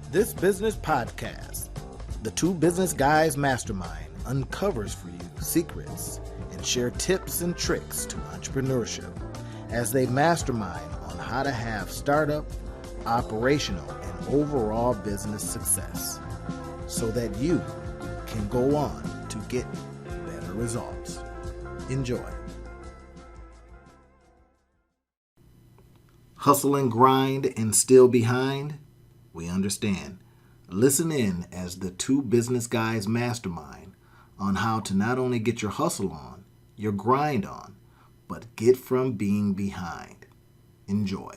This business podcast, the Two Business Guys Mastermind, uncovers for you secrets and share tips and tricks to entrepreneurship as they mastermind on how to have startup, operational, and overall business success so that you can go on to get better results. Enjoy. Hustle and grind and still behind? We understand. Listen in as the Two Business Guys Mastermind on how to not only get your hustle on, your grind on, but get from being behind. Enjoy.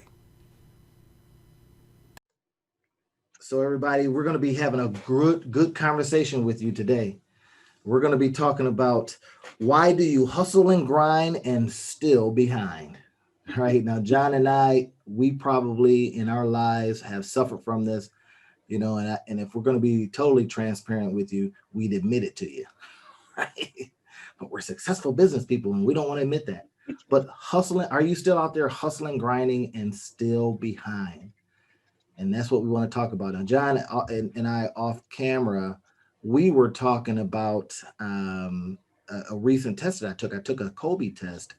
So everybody, we're going to be having a good conversation with you today. We're going to be talking about why do you hustle and grind and still behind? Right now, John and I, we probably in our lives have suffered from this, and if we're going to be totally transparent with you, we'd admit it to you, right? But we're successful business people and we don't want to admit that. But hustling, are you still out there hustling, grinding, and still behind? And that's what we want to talk about. Now, John and I off camera, we were talking about a recent test that I took. I took a Kobe test.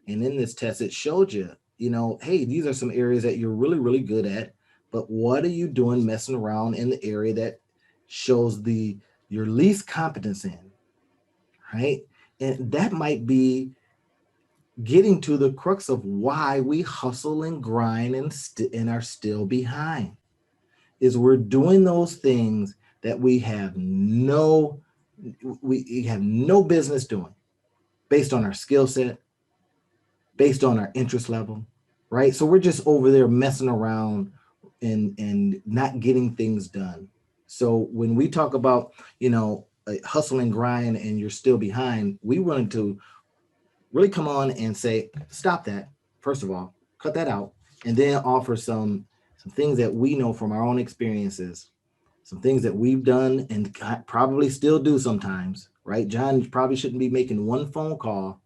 And in this test, it showed you, hey, these are some areas that you're really, really good at. But what are you doing messing around in the area that shows your least competence in, right? And that might be getting to the crux of why we hustle and grind and are still behind. Is we're doing those things that we have no business doing based on our skill set, based on our interest level, right? So we're just over there messing around and not getting things done. So when we talk about, hustle and grind and you're still behind, we wanted to really come on and say, stop that. First of all, cut that out, and then offer some things that we know from our own experiences, some things that we've done and probably still do sometimes, right? John probably shouldn't be making one phone call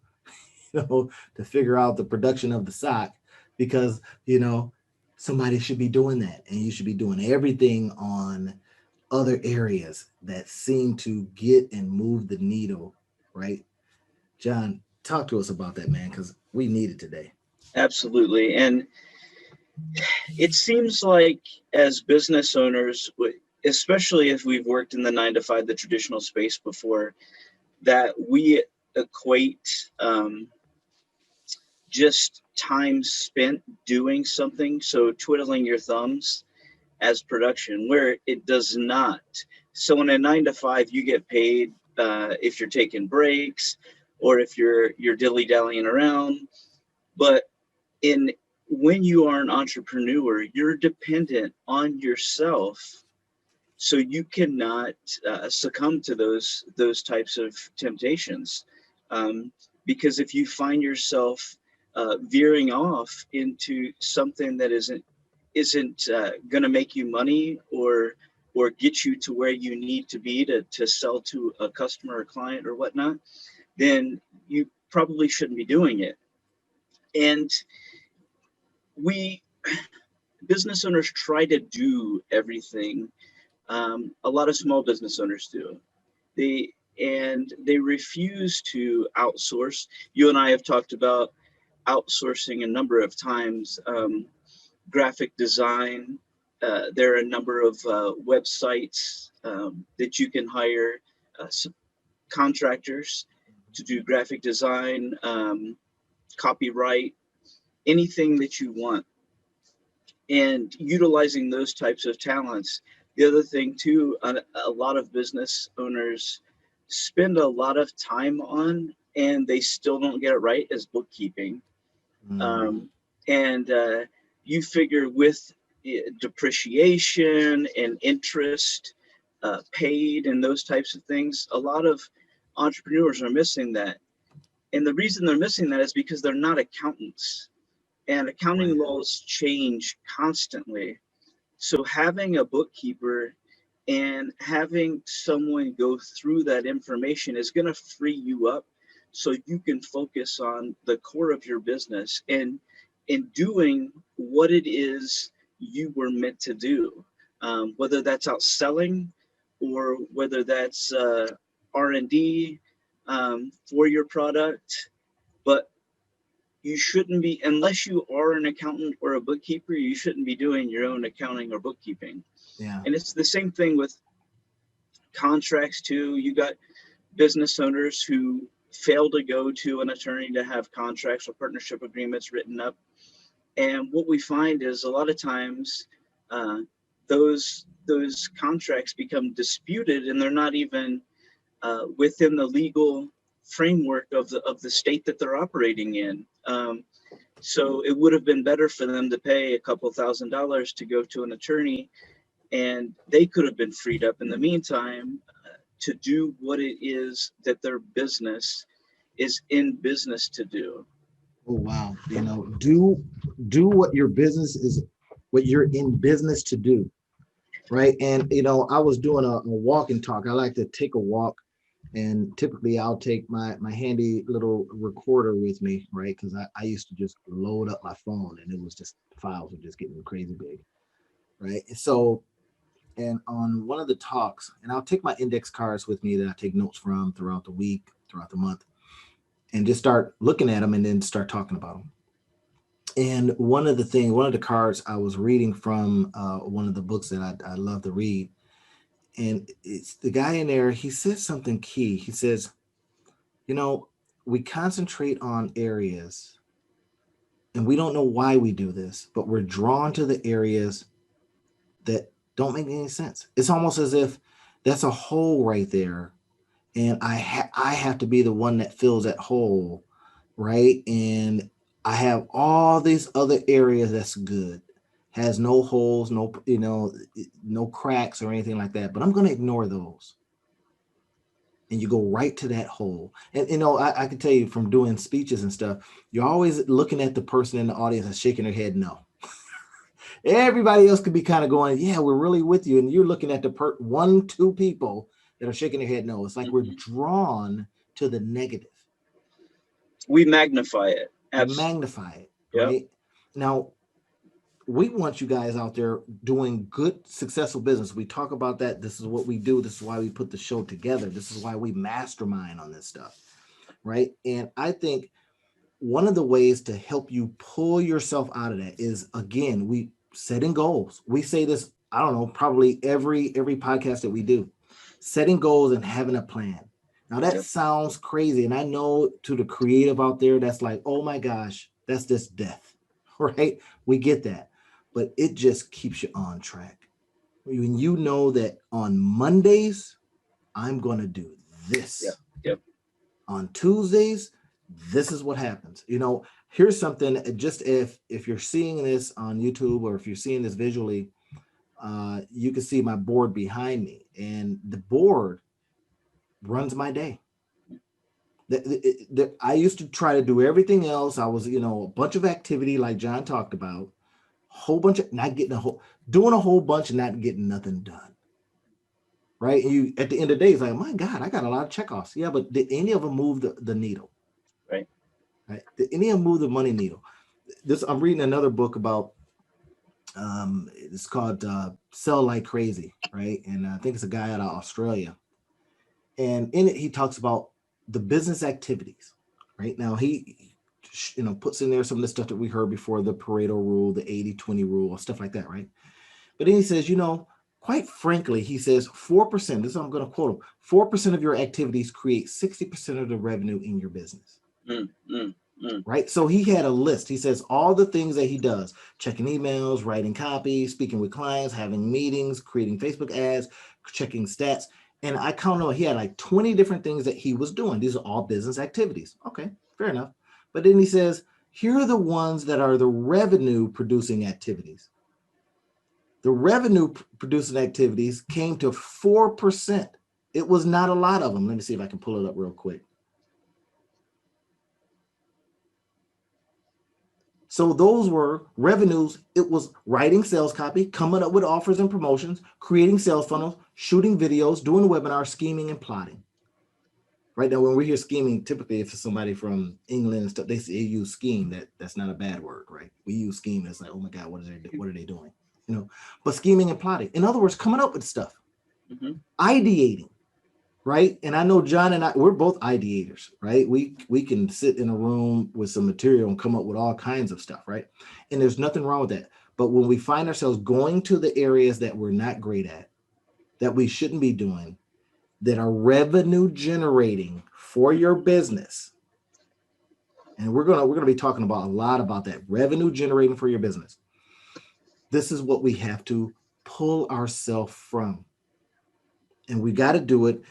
to figure out the production of the sock because, somebody should be doing that. And you should be doing everything on other areas that seem to get and move the needle, right? John, talk to us about that, man, because we need it today. Absolutely. And it seems like as business owners, especially if we've worked in the 9-to-5, the traditional space before, that we equate just time spent doing something, so twiddling your thumbs, as production, where it does not. So in a 9-to-5, you get paid if you're taking breaks or if you're dilly-dallying around. But when you are an entrepreneur, you're dependent on yourself, so you cannot succumb to those types of temptations, because if you find yourself veering off into something that isn't going to make you money or get you to where you need to be to sell to a customer or client or whatnot, then you probably shouldn't be doing it. And we business owners try to do everything. A lot of small business owners do. They refuse to outsource. You and I have talked about outsourcing a number of times. Graphic design. There are a number of websites that you can hire contractors to do graphic design, copyright, anything that you want, and utilizing those types of talents. The other thing too, a lot of business owners spend a lot of time on, and they still don't get it right, is bookkeeping. You figure with depreciation and interest paid and those types of things, a lot of entrepreneurs are missing that. And the reason they're missing that is because they're not accountants, and accounting laws change constantly. So having a bookkeeper and having someone go through that information is going to free you up so you can focus on the core of your business and in doing what it is you were meant to do. whether that's out selling or whether that's R&D for your product. But you shouldn't be, unless you are an accountant or a bookkeeper, you shouldn't be doing your own accounting or bookkeeping. Yeah. And it's the same thing with contracts too. You got business owners who fail to go to an attorney to have contracts or partnership agreements written up. And what we find is a lot of times uh, those contracts become disputed, and they're not even within the legal framework of the state that they're operating in. So it would have been better for them to pay a couple $1,000s to go to an attorney, and they could have been freed up in the meantime to do what it is that their business is in business to do. Oh wow. Do what your business is, what you're in business to do. Right. And I was doing a walk and talk. I like to take a walk, and typically I'll take my handy little recorder with me, right? Because I used to just load up my phone and it was just files were just getting crazy big. Right. So, and on one of the talks, and I'll take my index cards with me that I take notes from throughout the week, throughout the month, and just start looking at them and then start talking about them. And one of the cards I was reading from one of the books that I love to read, and it's the guy in there. He says something key. He says, you know, we concentrate on areas, and we don't know why we do this, but we're drawn to the areas that don't make any sense. It's almost as if that's a hole right there, and I have to be the one that fills that hole, right? And I have all these other areas that's good, has no holes, no no cracks or anything like that. But I'm going to ignore those, and you go right to that hole. And I can tell you from doing speeches and stuff, you're always looking at the person in the audience and shaking their head no. Everybody else could be kind of going, yeah, we're really with you. And you're looking at the one, two people that are shaking their head no. It's like we're drawn to the negative. We magnify it. We magnify it, Yep. right? Now, we want you guys out there doing good, successful business. We talk about that. This is what we do. This is why we put the show together. This is why we mastermind on this stuff, right? And I think one of the ways to help you pull yourself out of that is, again, we setting goals. We say this, I don't know, probably every podcast that we do, setting goals and having a plan. Now that sounds crazy, and I know to the creative out there that's like, oh my gosh, that's just death, right? We get that, but it just keeps you on track. When you know that on Mondays I'm going to do this, on Tuesdays this is what happens. Here's something. Just if you're seeing this on YouTube, or if you're seeing this visually, you can see my board behind me, and the board runs my day. I used to try to do everything else. I was, a bunch of activity like John talked about, whole bunch of not getting doing a whole bunch and not getting nothing done. Right? And you at the end of the day, it's like, my God, I got a lot of checkoffs. Yeah, but did any of them move the needle? Right. Did any of them move the money needle? I'm reading another book about it's called Sell Like Crazy, right? And I think it's a guy out of Australia. And in it, he talks about the business activities, right? Now he puts in there some of the stuff that we heard before, the Pareto rule, the 80-20 rule, stuff like that, right? But then he says, quite frankly, he says 4%, this is what I'm going to quote him, 4% of your activities create 60% of the revenue in your business. Right? So he had a list. He says all the things that he does: checking emails, writing copy, speaking with clients, having meetings, creating Facebook ads, checking stats. And I counted he had like 20 different things that he was doing. These are all business activities. Okay, fair enough. But then he says, here are the ones that are the revenue producing activities. The revenue producing activities came to 4%. It was not a lot of them. Let me see if I can pull it up real quick. So those were revenues. It was writing sales copy, coming up with offers and promotions, creating sales funnels, shooting videos, doing webinars, scheming, and plotting. Right now, when we hear scheming, typically if it's somebody from England and stuff, they use scheme. That's not a bad word, right? We use scheme. It's like, oh my God, what are they doing? but scheming and plotting. In other words, coming up with stuff, ideating, right? And I know John and I, we're both ideators, right? We can sit in a room with some material and come up with all kinds of stuff, right? And there's nothing wrong with that. But when we find ourselves going to the areas that we're not great at, that we shouldn't be doing, that are revenue generating for your business, and we're gonna be talking about a lot about that, revenue generating for your business. This is what we have to pull ourselves from, and we got to do it.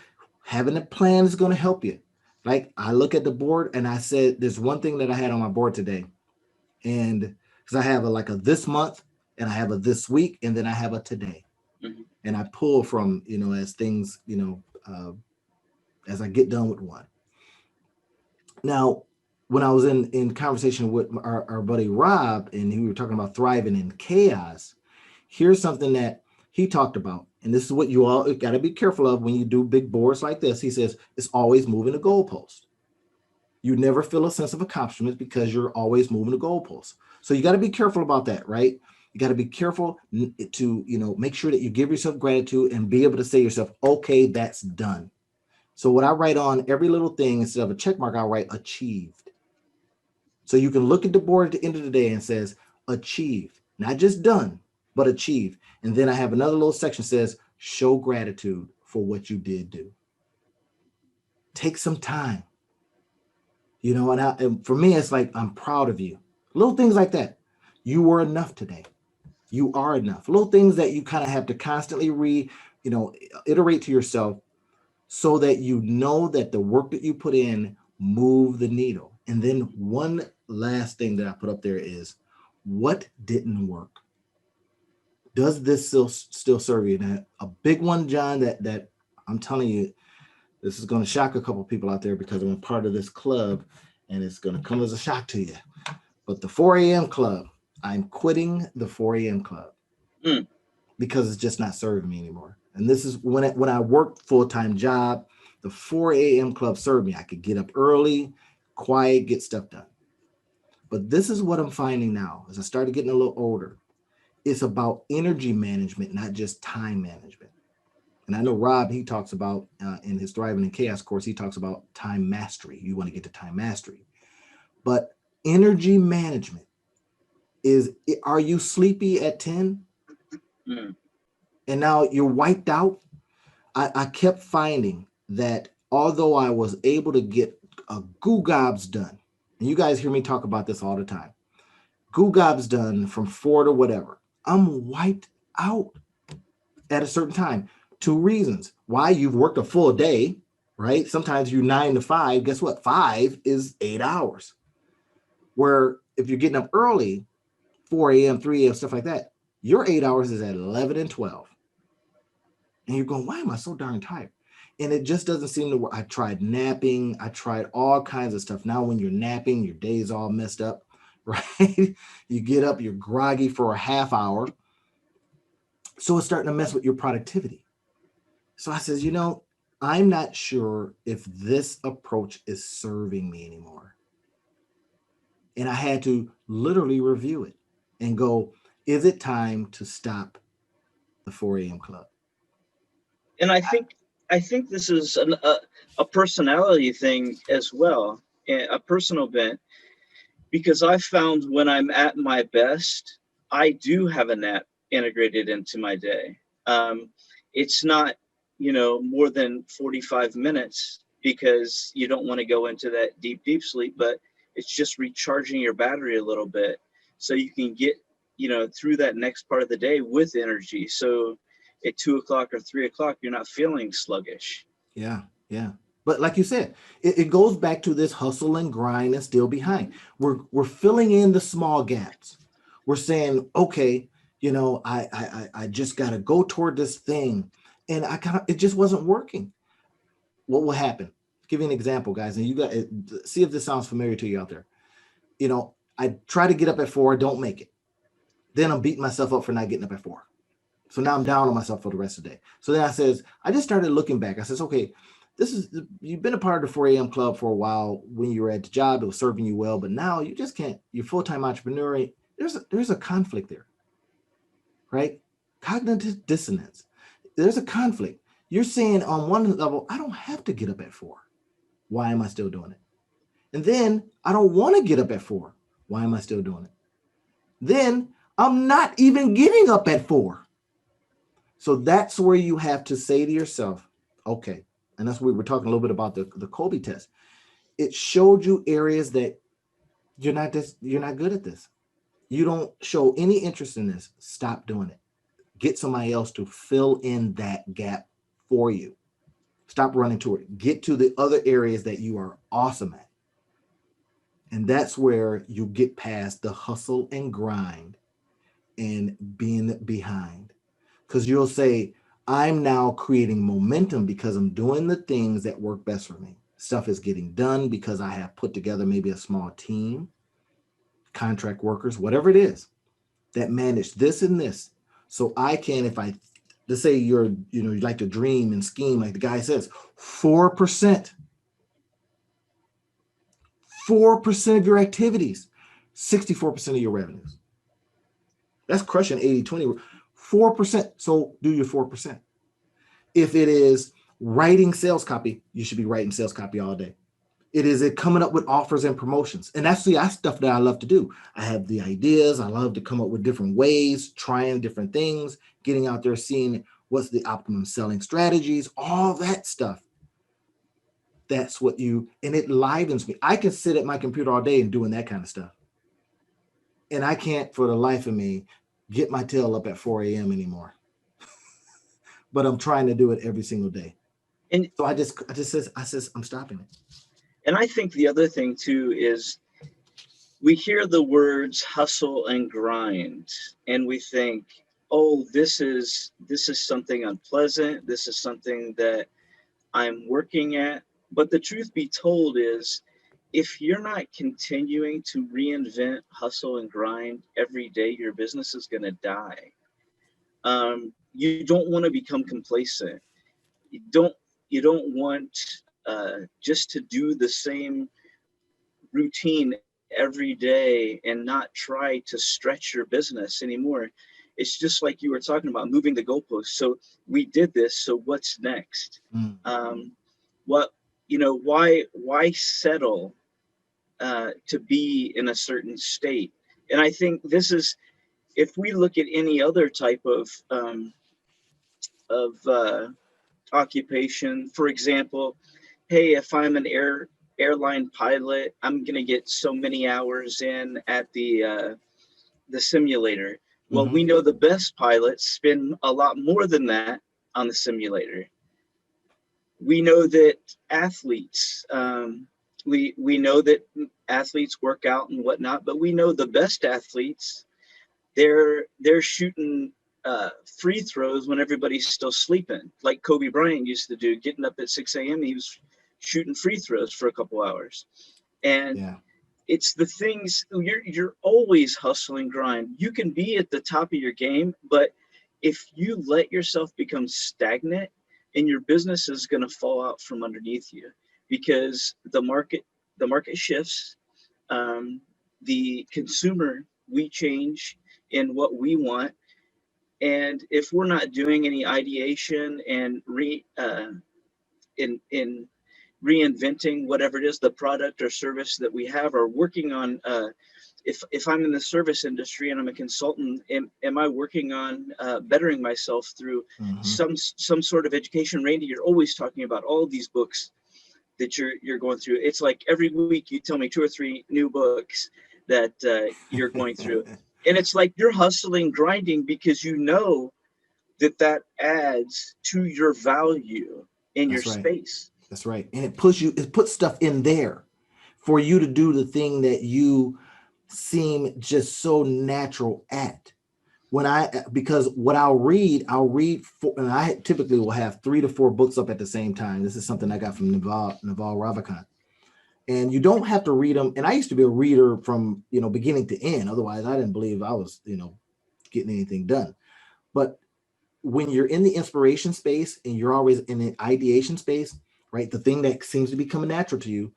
Having a plan is going to help you. Like, I look at the board and I said, there's one thing that I had on my board today, and because I have a this month, and I have a this week, and then I have a today, and I pull from as things as I get done with one. Now, when I was in conversation with our buddy Rob, and we were talking about thriving in chaos, here's something that he talked about. And this is what you all got to be careful of when you do big boards like this. He says, it's always moving the goalpost. You never feel a sense of accomplishment because you're always moving the goalpost. So you got to be careful about that, right? You got to be careful to, make sure that you give yourself gratitude and be able to say to yourself, okay, that's done. So what I write on every little thing, instead of a check mark, I'll write achieved. So you can look at the board at the end of the day and says achieved, not just done, but achieved. And then I have another little section that says show gratitude for what you did do. Take some time, and for me, it's like, I'm proud of you. Little things like that. You were enough today. You are enough. Little things that you kind of have to constantly iterate to yourself, so that you know that the work that you put in move the needle. And then one last thing that I put up there is, what didn't work? Does this still serve you? And a big one, John, that I'm telling you, this is going to shock a couple of people out there because I'm a part of this club, and it's going to come as a shock to you. But the 4 a.m. club, I'm quitting the 4 a.m. club because it's just not serving me anymore. And this is when I worked full-time job, the 4 a.m. club served me. I could get up early, quiet, get stuff done. But this is what I'm finding now as I started getting a little older. It's about energy management, not just time management. And I know Rob, he talks about in his Thriving in Chaos course, he talks about time mastery. You want to get to time mastery. But energy management is, are you sleepy at 10? And now you're wiped out? I kept finding that although I was able to get a goo gobs done, and you guys hear me talk about this all the time, goo gobs done from 4 to whatever, I'm wiped out at a certain time. 2 reasons. Why? You've worked a full day, right? Sometimes you 9 to 5. Guess what? 5 is 8 hours. Where if you're getting up early, 4 a.m., 3 a.m., stuff like that, your 8 hours is at 11 and 12. And you're going, why am I so darn tired? And it just doesn't seem to work. I tried napping. I tried all kinds of stuff. Now when you're napping, your day's all messed up, right? You get up, you're groggy for a half hour. So it's starting to mess with your productivity. So I says, I'm not sure if this approach is serving me anymore. And I had to literally review it and go, is it time to stop the 4 a.m. club? And I think this is a personality thing as well, a personal bent, because I found when I'm at my best, I do have a nap integrated into my day. It's not, more than 45 minutes because you don't want to go into that deep sleep, but it's just recharging your battery a little bit so you can get, through that next part of the day with energy. So at 2 o'clock or 3 o'clock, you're not feeling sluggish. Yeah. But like you said, it goes back to this hustle and grind and still behind. We're filling in the small gaps. We're saying, okay, I just got to go toward this thing. And it just wasn't working. What will happen? I'll give you an example, guys. And you got see if this sounds familiar to you out there. I try to get up at 4, don't make it. Then I'm beating myself up for not getting up at 4. So now I'm down on myself for the rest of the day. So then I just started looking back. I says, okay, you've been a part of the 4 a.m. club for a while. When you were at the job, it was serving you well, but now you just can't. You're full-time entrepreneur. There's a conflict there, right? Cognitive dissonance. There's a conflict. You're saying on one level, I don't have to get up at 4. Why am I still doing it? And then I don't want to get up at 4. Why am I still doing it? Then I'm not even getting up at 4. So that's where you have to say to yourself, okay, and that's what we were talking a little bit about the Colby test. It showed you areas that you're not good at this. You don't show any interest in this. Stop doing it. Get somebody else to fill in that gap for you. Stop running toward it. Get to the other areas that you are awesome at. And that's where you get past the hustle and grind and being behind. Because you'll say, I'm now creating momentum because I'm doing the things that work best for me. Stuff is getting done because I have put together maybe a small team, contract workers, whatever it is, that manage this and this. So I can, if I, let's say you like to dream and scheme, like the guy says, 4%, 4% of your activities, 64% of your revenues. That's crushing 80-20. 4%. So do your 4%. If it is writing sales copy, you should be writing sales copy all day. It is coming up with offers and promotions. And that's the stuff that I love to do. I have the ideas. I love to come up with different ways, trying different things, getting out there, seeing what's the optimum selling strategies, all that stuff. That's what and it livens me. I can sit at my computer all day and doing that kind of stuff. And I can't, for the life of me, get my tail up at 4 a.m. anymore. But I'm trying to do it every single day. And so I says, I'm stopping it. And I think the other thing too is we hear the words hustle and grind, and we think, oh, this is something unpleasant. This is something that I'm working at. But the truth be told is, if you're not continuing to reinvent hustle and grind every day, your business is going to die. You don't want to become complacent. You don't want just to do the same routine every day and not try to stretch your business anymore. It's just like you were talking about moving the goalposts. So we did this. So what's next? Why settle to be in a certain state? And I think this is, if we look at any other type of occupation, for example, hey, if I'm an airline pilot, I'm going to get so many hours in at the simulator. Well, we know the best pilots spend a lot more than that on the simulator. We know that athletes, we know that athletes work out and whatnot, but we know the best athletes, they're shooting free throws when everybody's still sleeping, like Kobe Bryant used to do, getting up at 6 a.m. He was shooting free throws for a couple hours. And it's the things, you're always hustling, grind. You can be at the top of your game, but if you let yourself become stagnant, and your business is going to fall out from underneath you, because the market shifts, the consumer, we change in what we want. And if we're not doing any ideation and in reinventing whatever it is, the product or service that we have, or working on, if I'm in the service industry and I'm a consultant, am I working on bettering myself through some sort of education? Randy, you're always talking about all of these books that you're going through. It's like every week you tell me 2 or 3 new books that you're going through. And it's like you're hustling, grinding, because you know that adds to your value in your space. That's right. And it puts stuff in there for you to do the thing that you seem just so natural at. Because what I'll read and I typically will have 3 to 4 books up at the same time. This is something I got from Naval Ravikant. And you don't have to read them. And I used to be a reader from, beginning to end. Otherwise, I didn't believe I was, getting anything done. But when you're in the inspiration space and you're always in the ideation space, right, the thing that seems to be coming natural to you,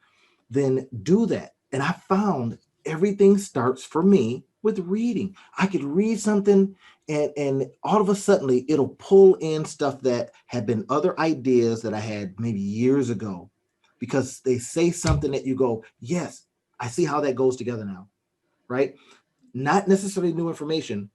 then do that. And I found everything starts for me with reading. I could read something and all of a sudden it'll pull in stuff that had been other ideas that I had maybe years ago, because they say something that you go, yes, I see how that goes together now, right? Not necessarily new information,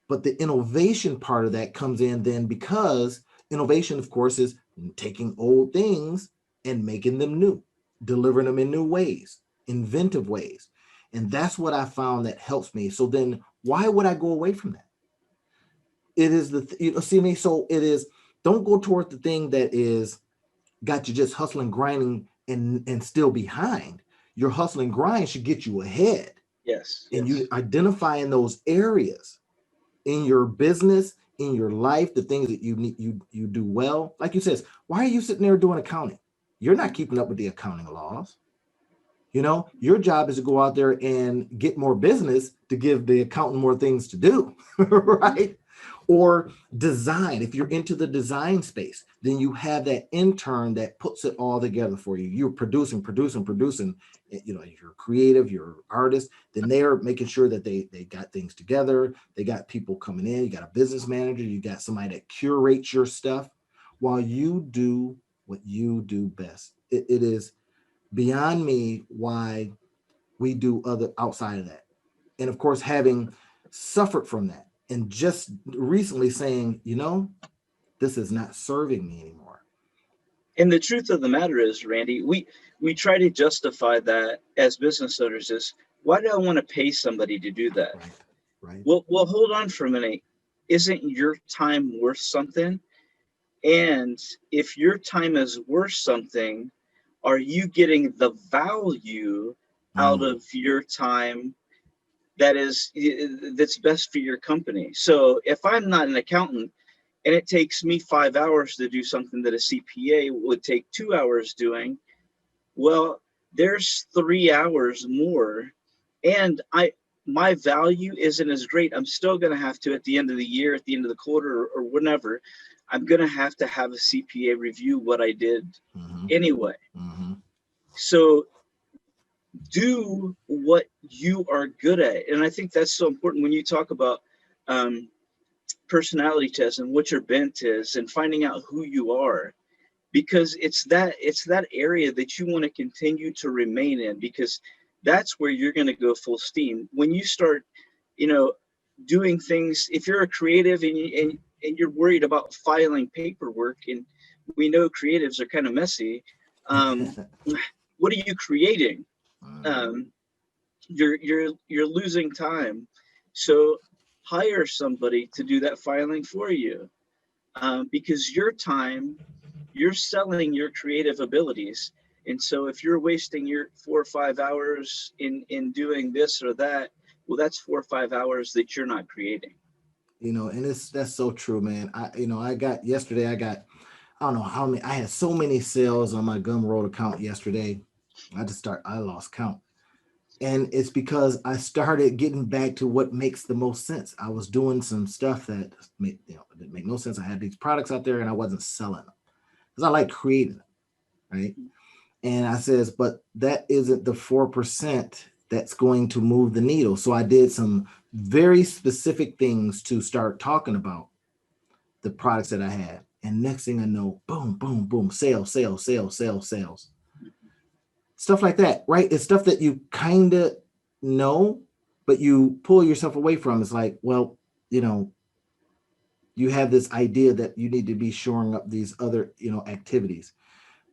but the innovation part of that comes in then, because innovation, of course, is taking old things and making them new, delivering them in new ways, inventive ways. And that's what I found that helps me. So then why would I go away from that? It is see me. So it is, don't go towards the thing that is got you just hustling, grinding, and still behind. Your hustling grind should get you ahead. Yes. And Yes. you identify in those areas in your business, in your life, the things that you need, you do well. Like you says, why are you sitting there doing accounting? You're not keeping up with the accounting laws. You know, your job is to go out there and get more business to give the accountant more things to do, right? Or design. If you're into the design space, then you have that intern that puts it all together for you. You're producing. You know, if you're creative, you're an artist, then they're making sure that they got things together. They got people coming in. You got a business manager. You got somebody that curates your stuff while you do what you do best. It is beyond me why we do other outside of that. And of course, having suffered from that and just recently saying, you know, this is not serving me anymore. And the truth of the matter is, Randy, we try to justify that as business owners is, why do I want to pay somebody to do that? Right. Right. Well, hold on for a minute. Isn't your time worth something? And if your time is worth something, are you getting the value out Mm. of your time that's best for your company? So if I'm not an accountant and it takes me 5 hours to do something that a CPA would take 2 hours doing, well, there's 3 hours more, and my value isn't as great. I'm still going to have to, at the end of the year, at the end of the quarter, or whatever, I'm going to have a CPA review what I did Mm-hmm. anyway. Mm-hmm. So do what you are good at, and I think that's so important when you talk about um, personality tests and what your bent is, and finding out who you are, because it's that area that you want to continue to remain in, because that's where you're going to go full steam when you start, you know, doing things. If you're a creative and you're worried about filing paperwork, and we know creatives are kind of messy, um, what are you creating? Mm-hmm. um, you're losing time. So hire somebody to do that filing for you, because your time, you're selling your creative abilities. And so if you're wasting your 4 or 5 hours in doing this or that, well, that's 4 or 5 hours that you're not creating. You know, and that's so true, man. I got yesterday, I don't know how many, I had so many sales on my Gumroad account yesterday. I lost count. And it's because I started getting back to what makes the most sense. I was doing some stuff that didn't make no sense. I had these products out there and I wasn't selling them because I like creating them, right? And I says, but that isn't the 4% that's going to move the needle. So I did some very specific things to start talking about the products that I had. And next thing I know, boom, boom, boom, sales, sales, sales, sales, sales. Stuff like that, right? It's stuff that you kind of know, but you pull yourself away from. It's like, well, you know, you have this idea that you need to be shoring up these other, activities.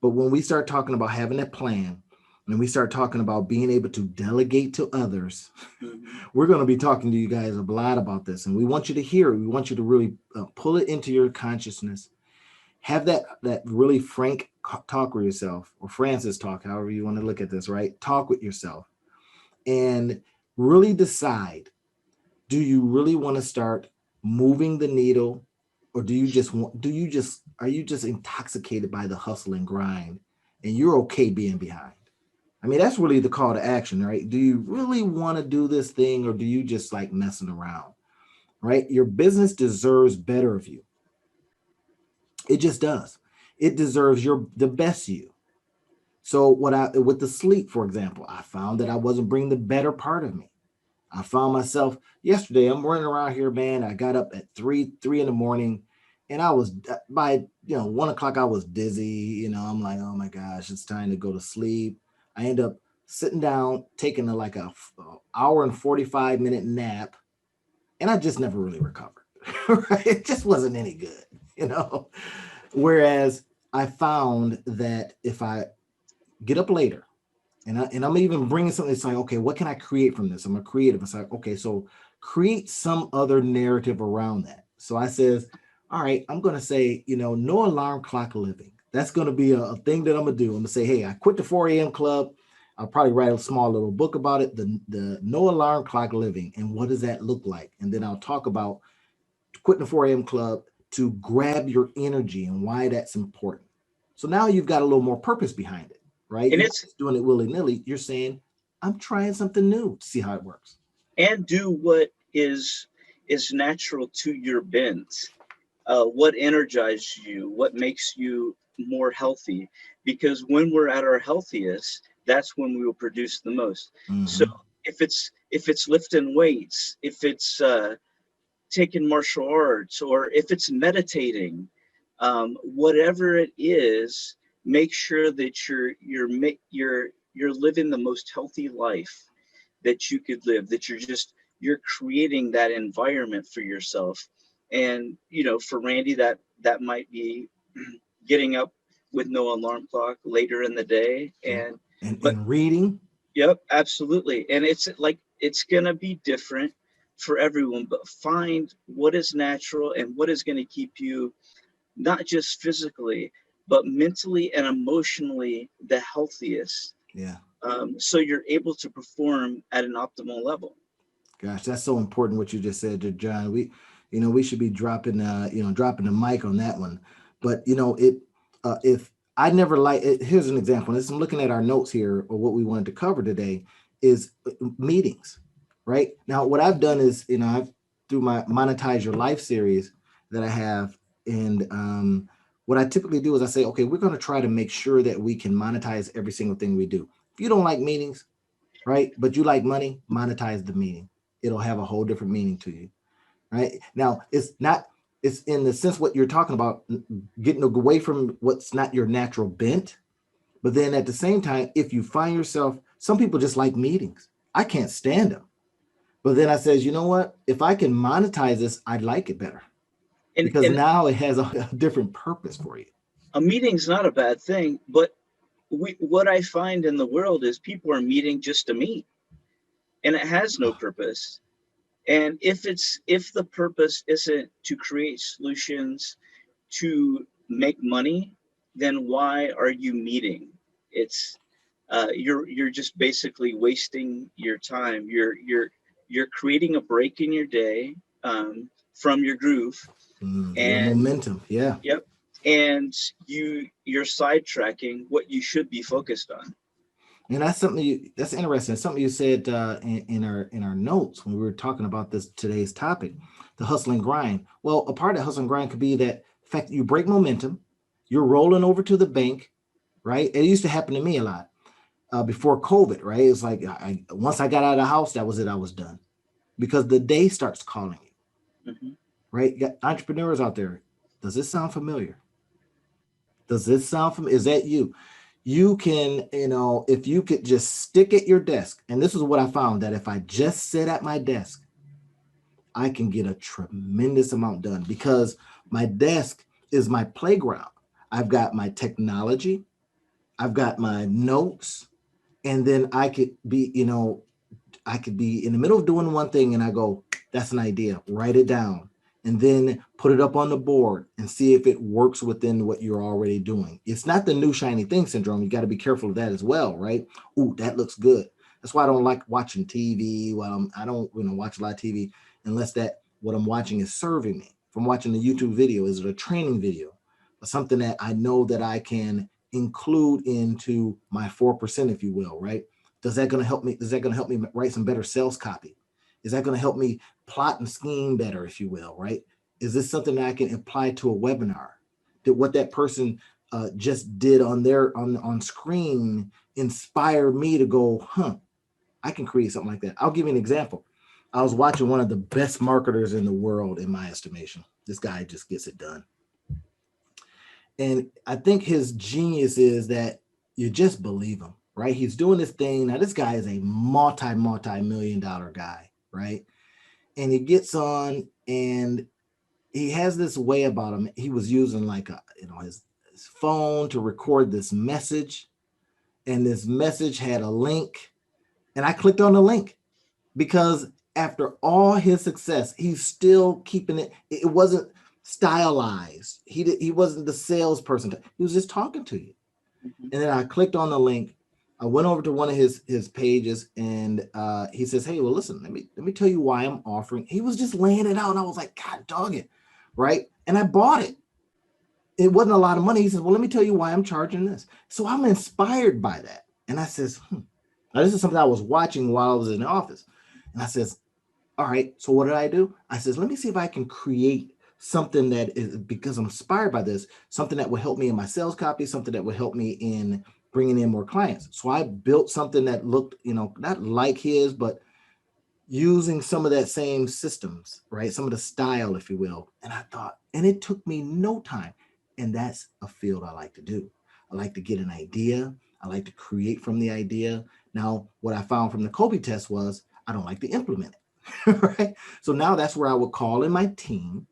But when we start talking about having a plan, and we start talking about being able to delegate to others, Mm-hmm. we're going to be talking to you guys a lot about this. And we want you to hear it. We want you to really pull it into your consciousness. Have that really frank talk with yourself, or Francis talk, however you want to look at this, right? Talk with yourself and really decide, do you really want to start moving the needle, or are you just intoxicated by the hustle and grind and you're okay being behind? I mean, that's really the call to action, right? Do you really want to do this thing, or do you just like messing around, right? Your business deserves better of you. It just does. It deserves the best you. So with the sleep, for example, I found that I wasn't bringing the better part of me. I found myself yesterday, I'm running around here, man. I got up at three in the morning, and I was by 1 o'clock, I was dizzy. I'm like, oh my gosh, it's time to go to sleep. I end up sitting down, taking a hour and 45-minute nap, and I just never really recovered. Right? It just wasn't any good, you know. Whereas I found that if I get up later, and I'm even bringing something that's like, okay, what can I create from this? I'm a creative. It's like, okay, so create some other narrative around that. So I says, all right, I'm going to say, no alarm clock living. That's going to be a thing that I'm going to do. I'm going to say, hey, I quit the 4 a.m. club. I'll probably write a small little book about it, the no alarm clock living, and what does that look like? And then I'll talk about quitting the 4 a.m. club to grab your energy and why that's important. So now you've got a little more purpose behind it, right? And You're not it's just doing it willy-nilly. You're saying, I'm trying something new to see how it works. and do what is natural to your bent. What energizes you, what makes you more healthy, because when we're at our healthiest, that's when we will produce the most. So Mm-hmm. if it's lifting weights, if it's taking martial arts, or if it's meditating, whatever it is, make sure that you're living the most healthy life that you could live, that you're creating that environment for yourself. And for Randy, that might be getting up with no alarm clock later in the day. Yeah. And And but and reading. yep, absolutely. And it's gonna be different for everyone, but find what is natural and what is going to keep you not just physically but mentally and emotionally the healthiest, Yeah. so you're able to perform at an optimal level. Gosh, that's so important what you just said to John. We should be dropping the mic on that one. But if I never like it, here's an example. As I'm looking at our notes here or what we wanted to cover today is meetings, right? Now, what I've done is, I've through my Monetize Your Life series that I have, and what I typically do is I say, okay, we're going to try to make sure that we can monetize every single thing we do. If you don't like meetings, right? But you like money, monetize the meeting. It'll have a whole different meaning to you, right? Now, it's in the sense what you're talking about, getting away from what's not your natural bent. But then at the same time, if you find yourself, some people just like meetings. I can't stand them. But then I says, you know what? If I can monetize this, I'd like it better because And now it has a different purpose for you. a meeting's not a bad thing, but what I find in the world is people are meeting just to meet, and it has no purpose. And if the purpose isn't to create solutions to make money, then why are you meeting? It's you're just basically wasting your time. You're creating a break in your day, from your groove. Your And momentum, yeah. yep, and you're sidetracking what you should be focused on. And that's interesting. Something you said in our notes when we were talking about this today's topic, the hustle and grind. Well, a part of hustle and grind could be that fact that you break momentum, you're rolling over to the bank, right? It used to happen to me a lot before COVID, right? It's like once I got out of the house, that was it. I was done because the day starts calling you, Hmm. right? You got entrepreneurs out there. Does this sound familiar? Does this sound familiar? Is that you? You can, if you could just stick at your desk, and this is what I found that if I just sit at my desk, I can get a tremendous amount done because my desk is my playground. I've got my technology, I've got my notes, and then I could be in the middle of doing one thing and I go, that's an idea, write it down, and then put it up on the board and see if it works within what you're already doing. It's not the new shiny thing syndrome. You got to be careful of that as well, right? Ooh, that looks good. That's why I don't like watching TV. Well, I don't watch a lot of TV unless that what I'm watching is serving me. If I'm watching a YouTube video, is it a training video or something that I know that I can include into my 4%, if you will, right? Does that going to help me? Is that going to help me write some better sales copy? Is that going to help me plot and scheme better, if you will, right? Is this something that I can apply to a webinar? Did what that person just did on their on screen inspire me to go, huh? I can create something like that. I'll give you an example. I was watching one of the best marketers in the world, in my estimation. This guy just gets it done. And I think his genius is that you just believe him, right? He's doing this thing. Now, this guy is a multi million-dollar guy, right? And he gets on and he has this way about him. He was using like his phone to record this message, and this message had a link. And I clicked on the link because after all his success, he's still keeping it. It wasn't stylized. He wasn't the salesperson. He was just talking to you. Mhm. And then I clicked on the link. I went over to one of his pages, and he says, "Hey, well, listen, let me tell you why I'm offering." He was just laying it out, and I was like, "God dog it," right? And I bought it. It wasn't a lot of money. He says, "Well, let me tell you why I'm charging this." So I'm inspired by that, and I says, Now this is something I was watching while I was in the office, and I says, "All right, so what did I do?" I says, "Let me see if I can create something that is, because I'm inspired by this, something that will help me in my sales copy, something that will help me in bringing in more clients." So I built something that looked, not like his, but using some of that same systems, right? Some of the style, if you will. And I thought, and it took me no time. And that's a field I like to do. I like to get an idea. I like to create from the idea. Now, what I found from the Kobe test was I don't like to implement it, right? So now that's where I would call in my team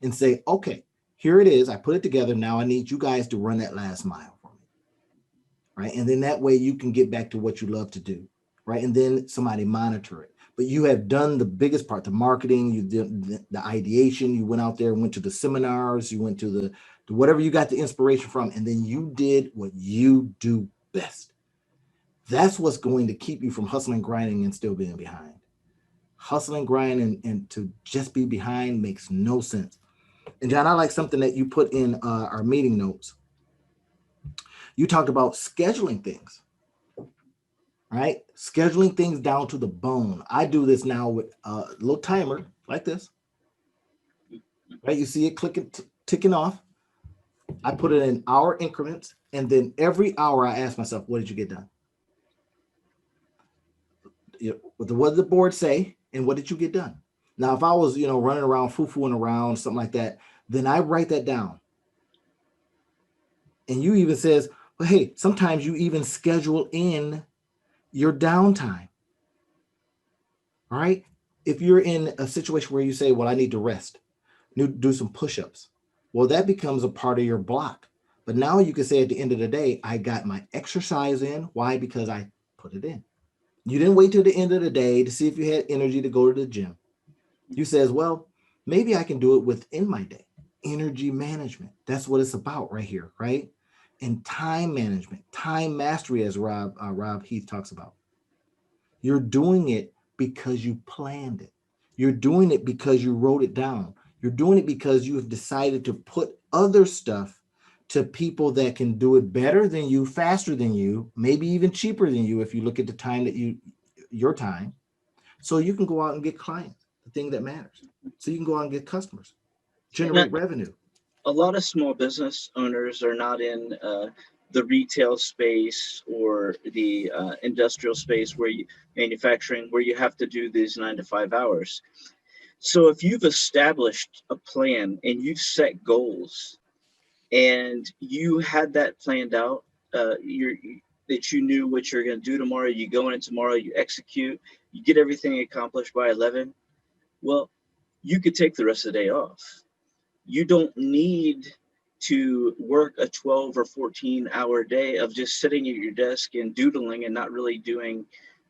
and say, okay, here it is. I put it together. Now I need you guys to run that last mile for me, right? And then that way you can get back to what you love to do, right? And then somebody monitor it. But you have done the biggest part, the marketing, you did the ideation, you went out there and went to the seminars, you went to to whatever you got the inspiration from, and then you did what you do best. That's what's going to keep you from hustling, grinding, and still being behind. Hustling, grinding, and to just be behind makes no sense. And John, I like something that you put in our meeting notes. You talked about scheduling things, right? Scheduling things down to the bone. I do this now with a little timer like this, right? You see it clicking, ticking off. I put it in hour increments. And then every hour I ask myself, what did you get done? What did the board say? And what did you get done? Now, if I was, running around, foo-fooing around, something like that, then I write that down. And you even says, well, hey, sometimes you even schedule in your downtime, all right? If you're in a situation where you say, well, I need to rest, do some push-ups. Well, that becomes a part of your block. But now you can say at the end of the day, I got my exercise in. Why? Because I put it in. You didn't wait till the end of the day to see if you had energy to go to the gym. You says, well, maybe I can do it within my day. Energy management. That's what it's about right here, right? And time management, time mastery, as Rob Heath talks about. You're doing it because you planned it. You're doing it because you wrote it down. You're doing it because you have decided to put other stuff to people that can do it better than you, faster than you, maybe even cheaper than you if you look at the time your time. So you can go out and get clients, the thing that matters. So you can go out and get customers, And generate revenue. a lot of small business owners are not in the retail space or the industrial space where you manufacturing where you have to do these 9 to 5 hours. So if you've established a plan and you've set goals and you had that planned out, that you knew what you're going to do tomorrow, you go in tomorrow, you execute, you get everything accomplished by 11. Well, you could take the rest of the day off. You don't need to work a 12 or 14-hour day of just sitting at your desk and doodling and not really doing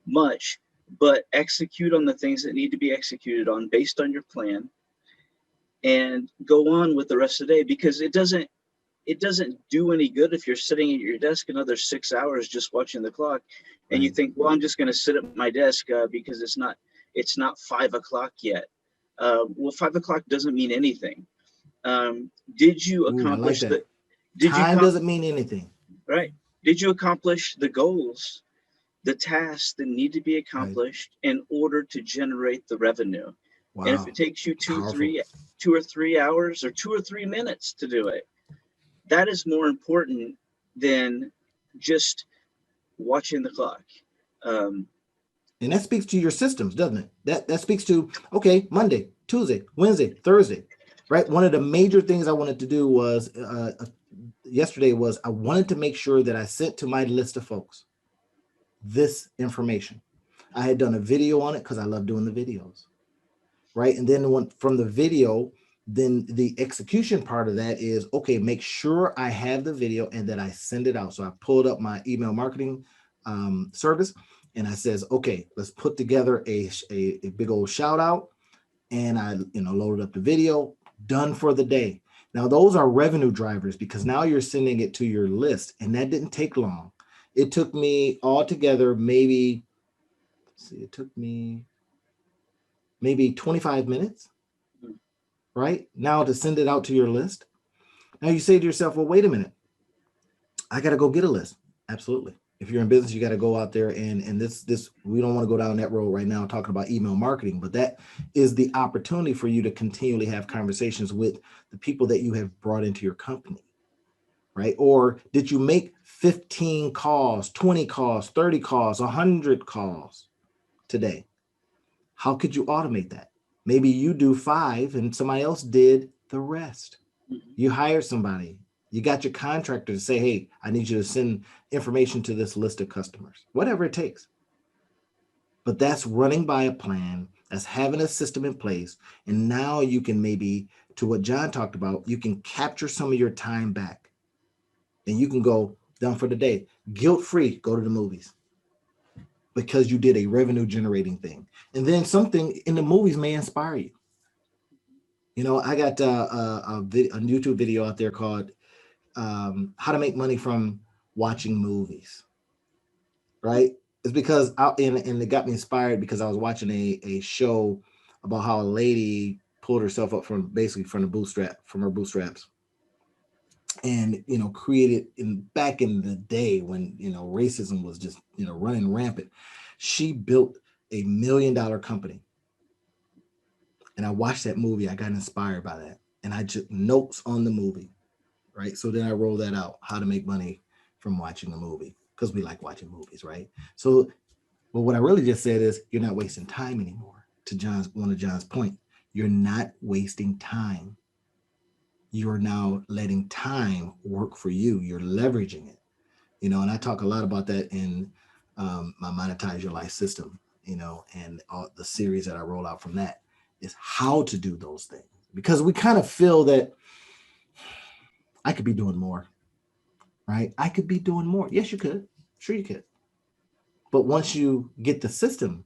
much, but execute on the things that need to be executed on based on your plan and go on with the rest of the day, because it doesn't do any good if you're sitting at your desk another 6 hours just watching the clock and you Right. think, well, I'm just going to sit at my desk because it's not 5 o'clock yet. Well, 5 o'clock doesn't mean anything. Did you Ooh, I like accomplish that. the did you Time com- doesn't mean anything. right did you accomplish the goals, the tasks that need to be Right. accomplished in order to generate the revenue? And if it Wow. takes you Powerful. 2 or 3 hours or 2 or 3 minutes to do it, that is more important than just watching the clock. um, And that speaks to your systems, doesn't it? That speaks to, okay, Monday, Tuesday, Wednesday, Thursday, right? One of the major things I wanted to do was yesterday was I wanted to make sure that I sent to my list of folks this information. I had done a video on it because I love doing the videos, right? And then from the video, then the execution part of that is, okay, make sure I have the video and that I send it out. So I pulled up my email marketing service and I says, okay, let's put together a big old shout out. And I, loaded up the video, done for the day. Now those are revenue drivers because now you're sending it to your list, and that didn't take long. It took me altogether maybe, it took me maybe 25 minutes, right? Now to send it out to your list. Now you say to yourself, well, wait a minute, I got to go get a list. Absolutely. If you're in business, you got to go out there and this we don't want to go down that road right now talking about email marketing, but that is the opportunity for you to continually have conversations with the people that you have brought into your company, right? Or did you make 15 calls, 20 calls, 30 calls, 100 calls today? How could you automate that? Maybe you do 5 and somebody else did the rest. You hired somebody. You got your contractor to say, hey, I need you to send information to this list of customers, whatever it takes. But that's running by a plan, that's having a system in place. And now you can maybe, to what John talked about, you can capture some of your time back and you can go done for the day, guilt-free, go to the movies because you did a revenue generating thing. And then something in the movies may inspire you. I got a YouTube video out there called how to make money from watching movies, right? It's because and it got me inspired because I was watching a show about how a lady pulled herself up from her bootstraps, and created back in the day when racism was just running rampant. She built $1 million company, and I watched that movie. I got inspired by that, and I took notes on the movie. Right. So then I roll that out, how to make money from watching a movie, because we like watching movies, right? So, but what I really just said is you're not wasting time anymore. To one of John's point, you're not wasting time. You're now letting time work for you. You're leveraging it, and I talk a lot about that in my Monetize Your Life system, and all the series that I roll out from that is how to do those things, because we kind of feel that I could be doing more. Right? I could be doing more. Yes, you could. Sure, you could. But once you get the system,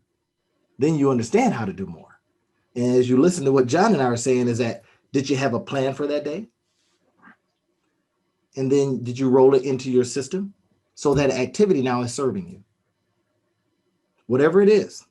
then you understand how to do more. And as you listen to what John and I are saying, is that did you have a plan for that day? And then did you roll it into your system so that activity now is serving you? Whatever it is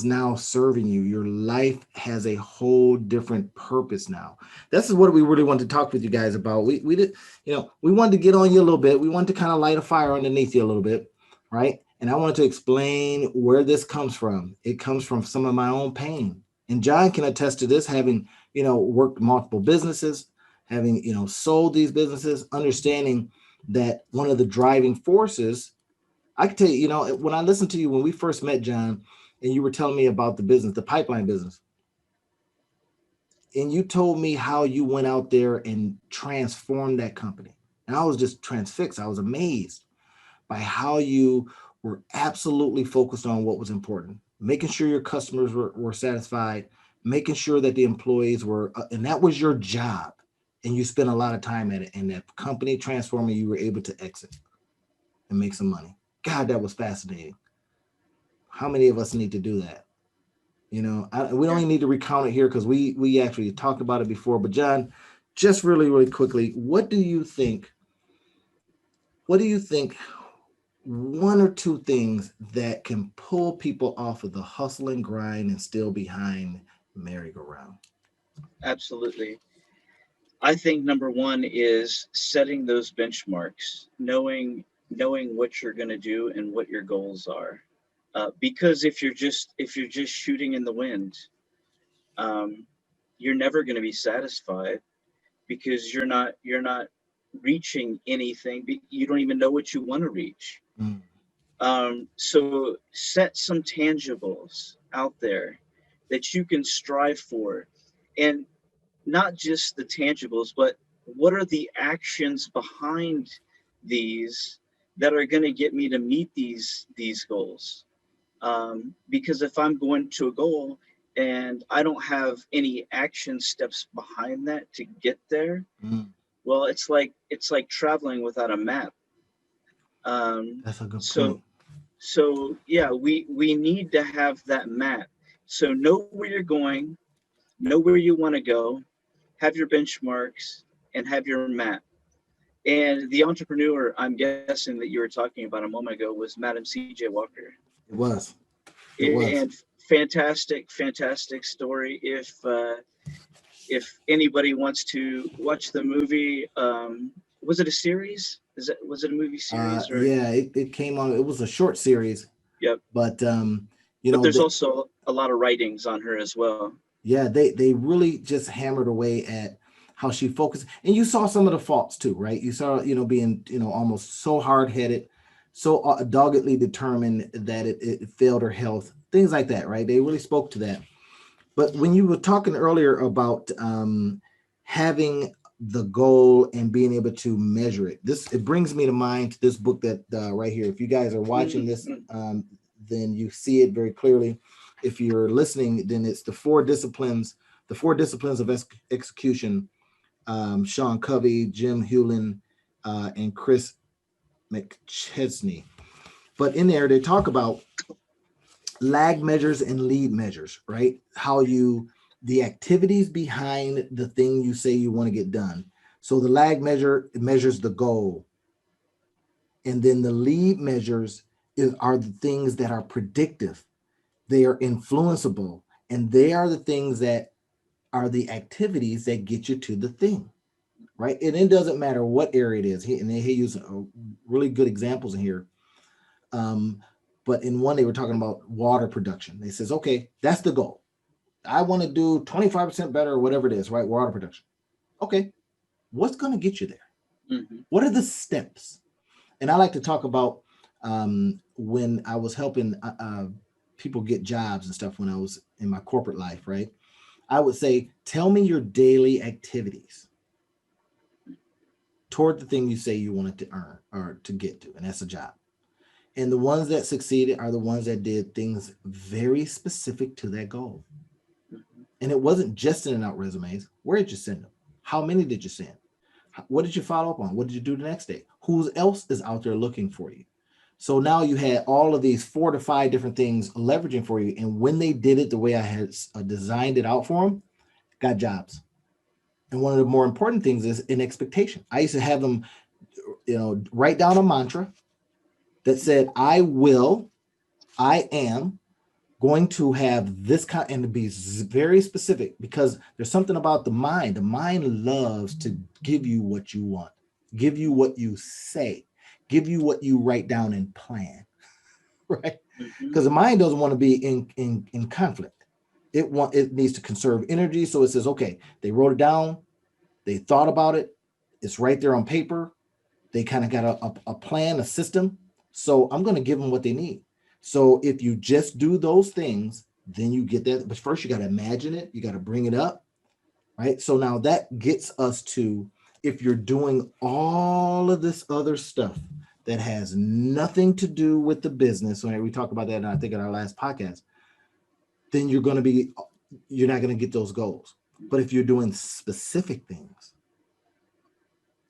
now serving you. Your life has a whole different purpose now. This is what we really wanted to talk with you guys about. We did, we wanted to get on you a little bit. We wanted to kind of light a fire underneath you a little bit, right? And I wanted to explain where this comes from. It comes from some of my own pain. And John can attest to this, having, worked multiple businesses, having, sold these businesses, understanding that one of the driving forces, I can tell you, when I listened to you, when we first met, John, and you were telling me about the business, the pipeline business, and you told me how you went out there and transformed that company. And I was just transfixed. I was amazed by how you were absolutely focused on what was important, making sure your customers were satisfied, making sure that the employees were, and that was your job. And you spent a lot of time at it. And that company transforming, you were able to exit and make some money. God, that was fascinating. How many of us need to do that? We don't even need to recount it here because we actually talked about it before. But John, just really, really quickly, what do you think? What do you think? One or two things that can pull people off of the hustle and grind and still behind merry-go-round? Absolutely. I think number one is setting those benchmarks, knowing what you're going to do and what your goals are. Because if you're just shooting in the wind, um, you're never going to be satisfied because you're not reaching anything. You don't even know what you want to reach. Mm. So set some tangibles out there that you can strive for, and not just the tangibles, but what are the actions behind these that are going to get me to meet these goals? Because if I'm going to a goal and I don't have any action steps behind that to get there, Mm, well, it's like traveling without a map. Um, that's a good so point. so yeah, we need to have that map. So know where you're going, know where you want to go, have your benchmarks, and have your map. And the entrepreneur I'm guessing that you were talking about a moment ago was Madam C.J. Walker. It was. It was. And fantastic story. If anybody wants to watch the movie, was it a series? Was it a movie series or? Yeah, it came on. It was a short series, Yep. but you But know, there's the, also a lot of writings on her as well. yeah, they really just hammered away at how she focused, and you saw some of the faults too, right? You saw, being, almost so hard headed, so doggedly determined that it failed her health, things like that, right? They really spoke to that. But when you were talking earlier about having the goal and being able to measure it, it brings me to mind this book that right here. If you guys are watching this, Mhm. then you see it very clearly. If you're listening, then it's the four disciplines of execution. Sean Covey, Jim Hewlin, and Chris McChesney. But in there, they talk about lag measures and lead measures, right? The activities behind the thing you say you want to get done. So the lag measure measures the goal, and then the lead measures are the things that are predictive. They are influenceable, and they are the things that are the activities that get you to the thing, right? And it doesn't matter what area it is. And they use really good examples in here. Um, but in one, they were talking about water production. They says, okay, that's the goal. I want to do 25% better or whatever it is, right? Water production. Okay, what's going to get you there? Mhm. What are the steps? And I like to talk about when I was helping people get jobs and stuff when I was in my corporate life, right? I would say, tell me your daily activities toward the thing you say you wanted to earn or to get to, and that's a job. And the ones that succeeded are the ones that did things very specific to that goal. Mhm. And it wasn't just sending out resumes. Where did you send them? How many did you send? What did you follow up on? What did you do the next day? Who else is out there looking for you? So now you had all of these 4 to 5 different things leveraging for you. And when they did it the way I had designed it out for them, got jobs. And one of the more important things is an expectation. I used to have them, write down a mantra that said, I am going to have this kind, and to be very specific, because there's something about the mind. The mind loves to give you what you want, give you what you say, give you what you write down and plan, right? Mhm. Because the mind doesn't want to be in conflict. It needs to conserve energy. So it says, okay, they wrote it down, they thought about it, it's right there on paper. They kind of got a plan, a system. So I'm going to give them what they need. So if you just do those things, then you get that. But first, you got to imagine it. You got to bring it up, right? So now that gets us to, if you're doing all of this other stuff that has nothing to do with the business, right? We talked about that, I think, in our last podcast, then you're not going to get those goals. But if you're doing specific things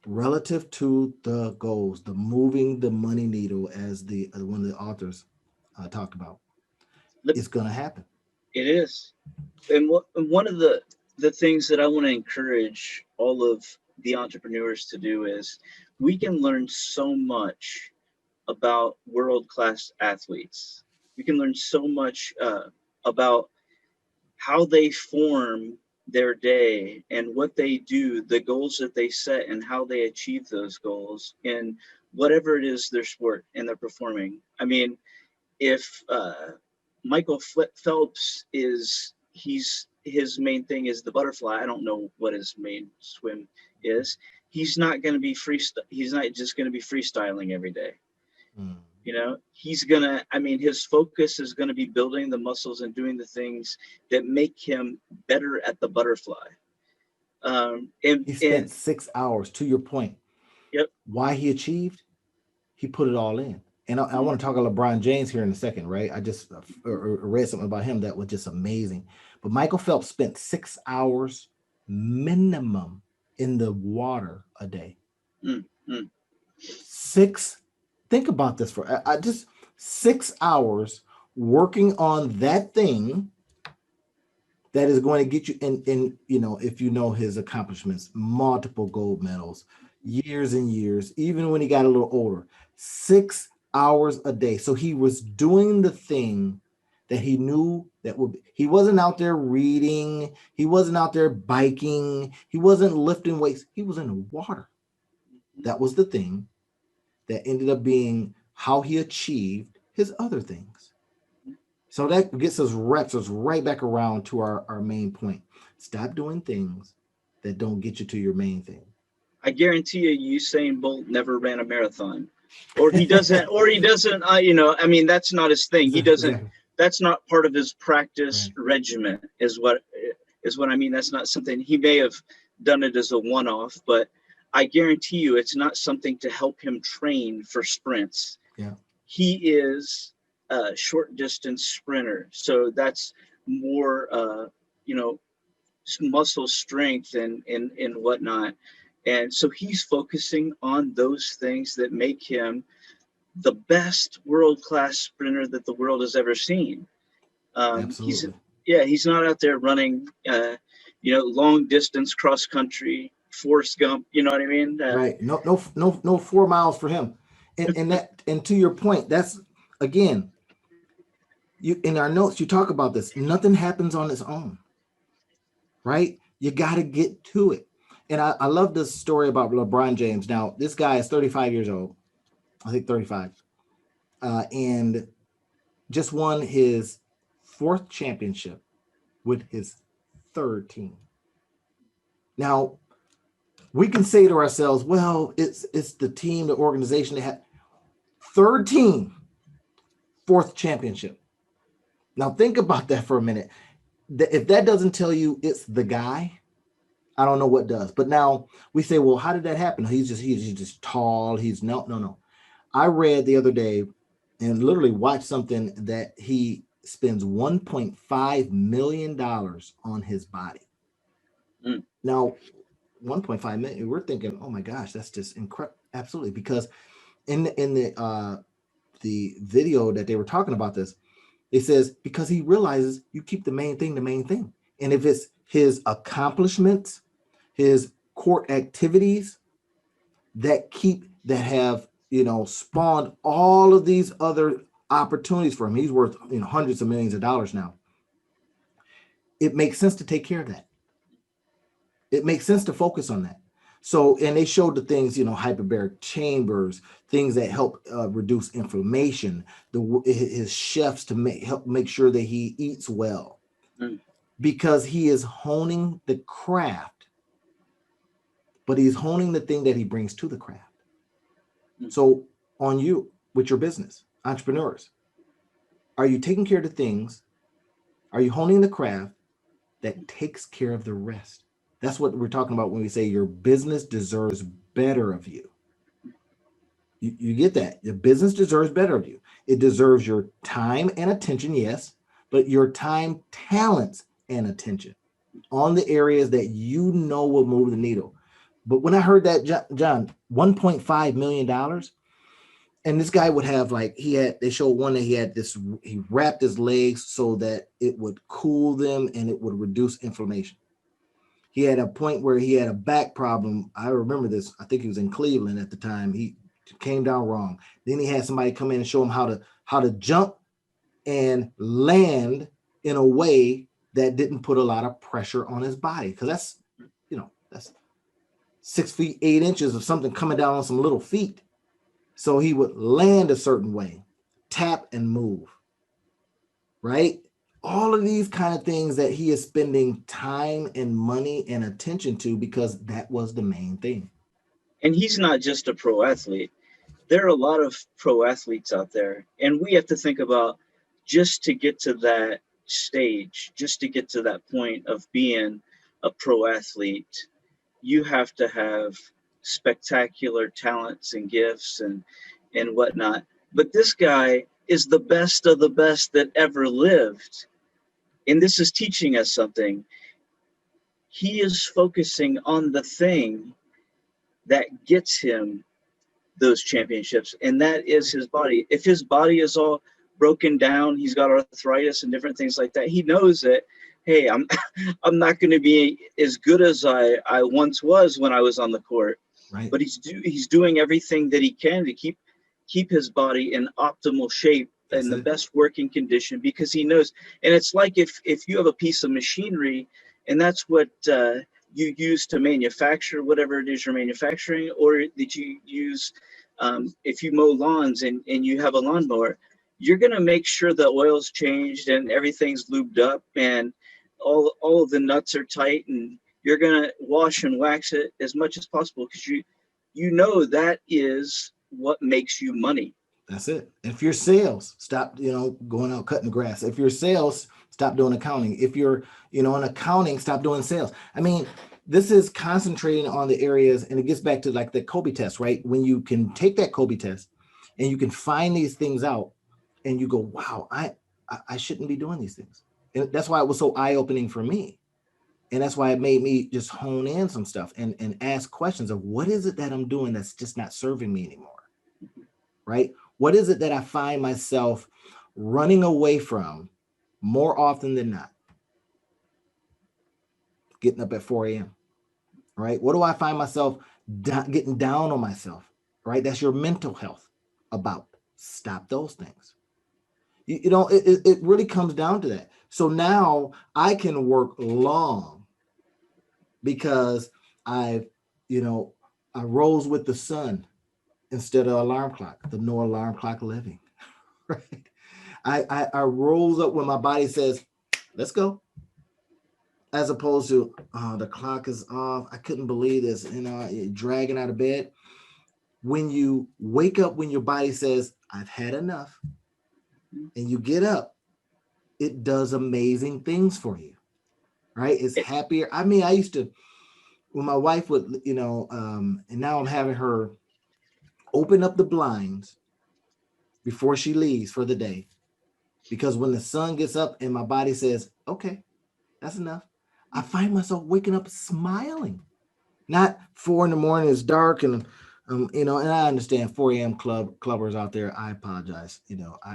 relative to the goals, the moving the money needle, as the one of the authors talked about, Let- it's going to happen. It is. And one of the things that I want to encourage all of the entrepreneurs to do is we can learn so much about world class athletes. We can learn so much about how they form their day and what they do, the goals that they set, and how they achieve those goals in whatever it is their sport and they're performing. I mean, if Michael Phelps is he's his main thing is the butterfly. I don't know what his main swim is. He's not going to be He's not just going to be freestyling every day. Mm. You know, he's gonna, I mean, his focus is gonna be building the muscles and doing the things that make him better at the butterfly. He And spent 6 hours, to your point. yep. Why he achieved? He put it all in. And I want to talk about LeBron James here in a second, right? I just read something about him that was just amazing. But Michael Phelps spent 6 hours minimum in the water a day. Mm-hmm. Six, think about this for I just 6 hours working on that thing that is going to get you in, you know, if you know his accomplishments, multiple gold medals, years and years, even when he got a little older, 6 hours a day. So he was doing the thing that he knew that would be. He wasn't out there reading, he wasn't out there biking, he wasn't lifting weights, he was in the water. That was the thing that ended up being how he achieved his other things. So that gets us wraps us right back around to our main point. Stop doing things that don't get you to your main thing. I guarantee you, Usain Bolt never ran a marathon, or he doesn't, or he doesn't. You know, I mean, that's not his thing. He doesn't. Exactly. That's not part of his practice Right. regimen. Is what I mean. That's not something he may have done it as a one-off, but I guarantee you, it's not something to help him train for sprints. Yeah. He is a short distance sprinter, so that's more, you know, muscle strength and whatnot. And so he's focusing on those things that make him the best world-class sprinter that the world has ever seen. He's Absolutely. he's not out there running, you know, long distance cross country, Forrest Gump. You know what I mean? Right. No 4 miles for him. And to your point, that's again, you in our notes, you talk about this. Nothing happens on its own, right? You got to get to it. And I love this story about LeBron James. Now, this guy is 35 years old, I think 35, and just won his fourth championship with his third team. Now, we can say to ourselves, well, it's the team, the organization that had third team, fourth championship. Now, think about that for a minute. If that doesn't tell you it's the guy, I don't know what does. But now we say, well, how did that happen? He's just tall. He's no. I read the other day and literally watched something that he spends $1.5 million on his body. Mm. Now, 1.5 million, we're thinking, oh my gosh, that's just incredible. Absolutely. Because in the video that they were talking about this, it says, because he realizes you keep the main thing. And if it's his accomplishments, his court activities that have, you know, spawned all of these other opportunities for him. He's worth, you know, hundreds of millions of dollars now. It makes sense to take care of that. It makes sense to focus on that. So, and they showed the things, you know, hyperbaric chambers, things that help reduce inflammation, his chefs to help make sure that he eats well, because he is honing the craft, but he's honing the thing that he brings to the craft. So on you with your business, entrepreneurs, are you taking care of the things? Are you honing the craft that takes care of the rest? That's what we're talking about when we say your business deserves better of you. You get that? Your business deserves better of you. It deserves your time and attention, yes, but your time, talents, and attention on the areas that you know will move the needle. But when I heard that, John, $1.5 million, and this guy would have, like, they showed one that he wrapped his legs so that it would cool them and it would reduce inflammation. He had a point where he had a back problem. I remember this. I think he was in Cleveland at the time. He came down wrong. Then he had somebody come in and show him how to jump and land in a way that didn't put a lot of pressure on his body. Because that's 6 feet 8 inches of something coming down on some little feet. So he would land a certain way, tap and move, right? All of these kind of things that he is spending time and money and attention to, because that was the main thing. And he's not just a pro athlete. there are a lot of pro athletes out there, and we have to think about, just to get to that stage, just to get to that point of being a pro athlete, you have to have spectacular talents and gifts and whatnot. But this guy is the best of the best that ever lived. And this is teaching us something. He is focusing on the thing that gets him those championships, and that is his body. If his body is all broken down, he's got arthritis and different things like that, he knows that, hey, I'm I'm not going to be as good as I once was when I was on the court. Right. But he's doing everything that he can to keep his body in optimal shape, in That's the it. best working condition, because he knows. And it's like, if you have a piece of machinery, and that's what you use to manufacture whatever it is you're manufacturing, or that you use, if you mow lawns and you have a lawnmower, you're going to make sure the oil's changed and everything's lubed up and all of the nuts are tight, and you're going to wash and wax it as much as possible, because you know that is what makes you money. That's it. If you're sales, stop, going out cutting the grass. If you're sales, stop doing accounting. If you're, in accounting, stop doing sales. I mean, this is concentrating on the areas, and it gets back to like the Kobe test, right? When you can take that Kobe test and you can find these things out and you go, wow, I shouldn't be doing these things. And that's why it was so eye-opening for me. And that's why it made me just hone in some stuff and ask questions of what is it that I'm doing that's just not serving me anymore, right? What is it that I find myself running away from more often than not? Getting up at 4 a.m., right? What do I find myself getting down on myself, right? That's your mental health about. Stop those things. It really comes down to that. So now I can work long because I've, you know, I rose with the sun instead of alarm clock, the no alarm clock living, right? I rose up when my body says, let's go, as opposed to, oh, the clock is off. I couldn't believe this, you're dragging out of bed. When you wake up, when your body says, I've had enough, and you get up, it does amazing things for you, right? It's happier. I mean, I used to, when my wife would, and now I'm having her open up the blinds before she leaves for the day. Because when the sun gets up and my body says, okay, that's enough, I find myself waking up smiling. Not 4 in the morning, it's dark, and and I understand 4 a.m. clubbers out there. I apologize.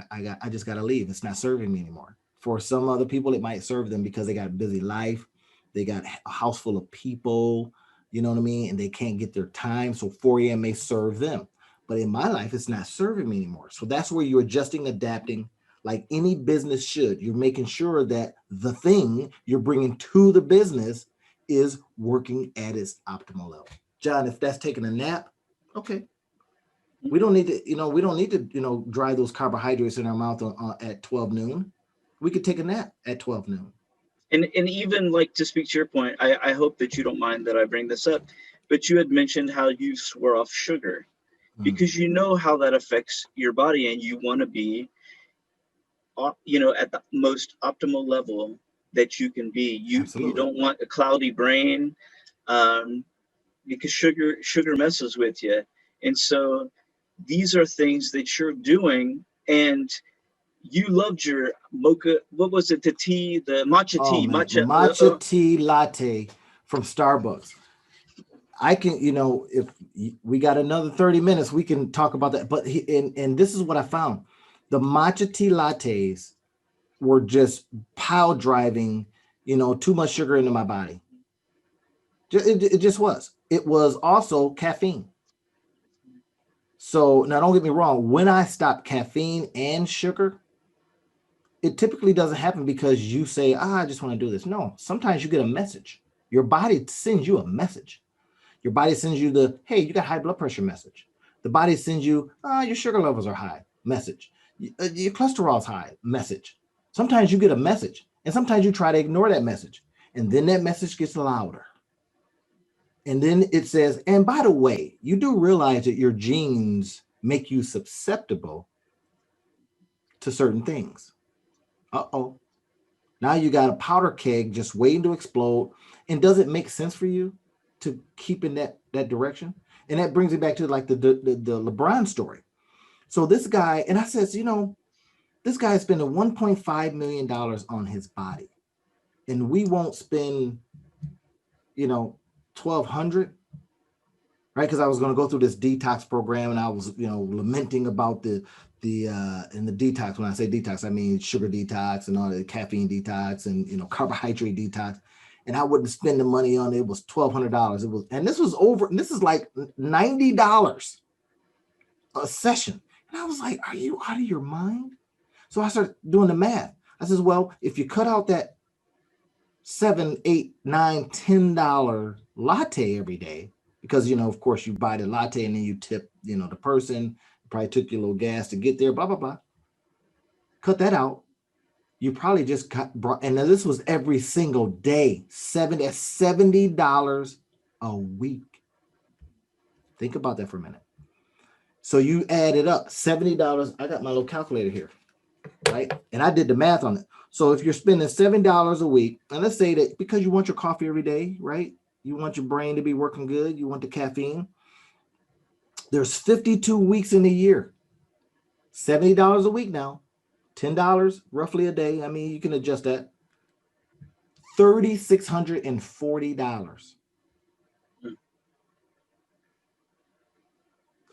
I just gotta leave. It's not serving me anymore. For some other people, it might serve them because they got a busy life. They got a house full of people, you know what I mean? And they can't get their time. So 4 a.m. may serve them. But in my life, it's not serving me anymore. So that's where you're adjusting, adapting, like any business should. You're making sure that the thing you're bringing to the business is working at its optimal level. John, if that's taking a nap, okay. We don't need to, dry those carbohydrates in our mouth at 12 noon. We could take a nap at 12 noon. And even, like, to speak to your point, I hope that you don't mind that I bring this up, but you had mentioned how you swore off sugar, Mm, because you know how that affects your body, and you want to be, at the most optimal level that you can be. You absolutely. don't want a cloudy brain, um, because sugar messes with you. And so these are things that you're doing, and you loved your mocha. What was it? The matcha Oh tea, man, matcha. matcha tea latte from Starbucks. I can, if we got another 30 minutes, we can talk about that. But and this is what I found. The matcha tea lattes were just pile driving, too much sugar into my body. It just was. It was also caffeine. So now don't get me wrong. When I stop caffeine and sugar, it typically doesn't happen because you say, I just want to do this. No, sometimes you get a message. Your body sends you a message. Your body sends you the, hey, you got high blood pressure message. The body sends you, your sugar levels are high message. Your cholesterol's high message. Sometimes you get a message, and sometimes you try to ignore that message. And then that message gets louder. And then it says, and by the way, you do realize that your genes make you susceptible to certain things. Uh-oh. Now you got a powder keg just waiting to explode. And does it make sense for you to keep in that direction? And that brings me back to like the LeBron story. So this guy, and I says, this guy is spending $1.5 million on his body. And we won't spend, 1,200, right? Because I was going to go through this detox program, and I was, lamenting about the detox. When I say detox, I mean sugar detox and all the caffeine detox and carbohydrate detox. And I wouldn't spend the money on it. It was $1,200. And this is like $90 a session. And I was like, are you out of your mind? So I started doing the math. I says, well, if you cut out that $7, $8, $9, $10 latte every day, because of course you buy the latte and then you tip, the person, probably took you a little gas to get there, blah, blah, blah. Cut that out. You probably just brought, and now this was every single day, $70 a week. Think about that for a minute. So you add it up, $70. I got my little calculator here, right? And I did the math on it. So if you're spending $7 a week, and let's say that because you want your coffee every day, right? You want your brain to be working good. You want the caffeine. There's 52 weeks in a year, $70 a week now, $10 roughly a day. I mean, you can adjust that. $3,640.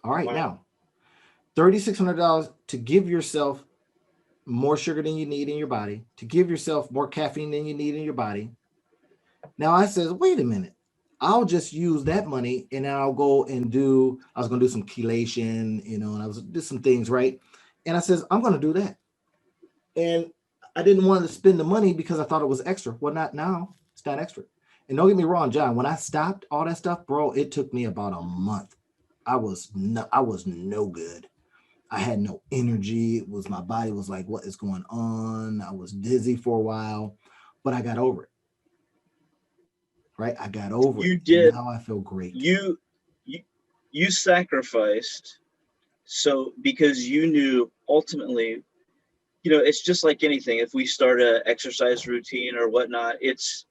All right, wow. Now, $3,600 to give yourself more sugar than you need in your body, to give yourself more caffeine than you need in your body. Now I says, wait a minute. I'll just use that money and then I'll go and I was going to do some chelation, and I was do some things, right? And I says, I'm going to do that. And I didn't want to spend the money because I thought it was extra. Well, not now. It's not extra. And don't get me wrong, John, when I stopped all that stuff, bro, it took me about a month. I was no good. I had no energy. My body was like, what is going on? I was dizzy for a while, but I got over it. Right? I got over it. You did. Now I feel great. You sacrificed. So because you knew ultimately, it's just like anything. If we start an exercise routine or whatnot, it's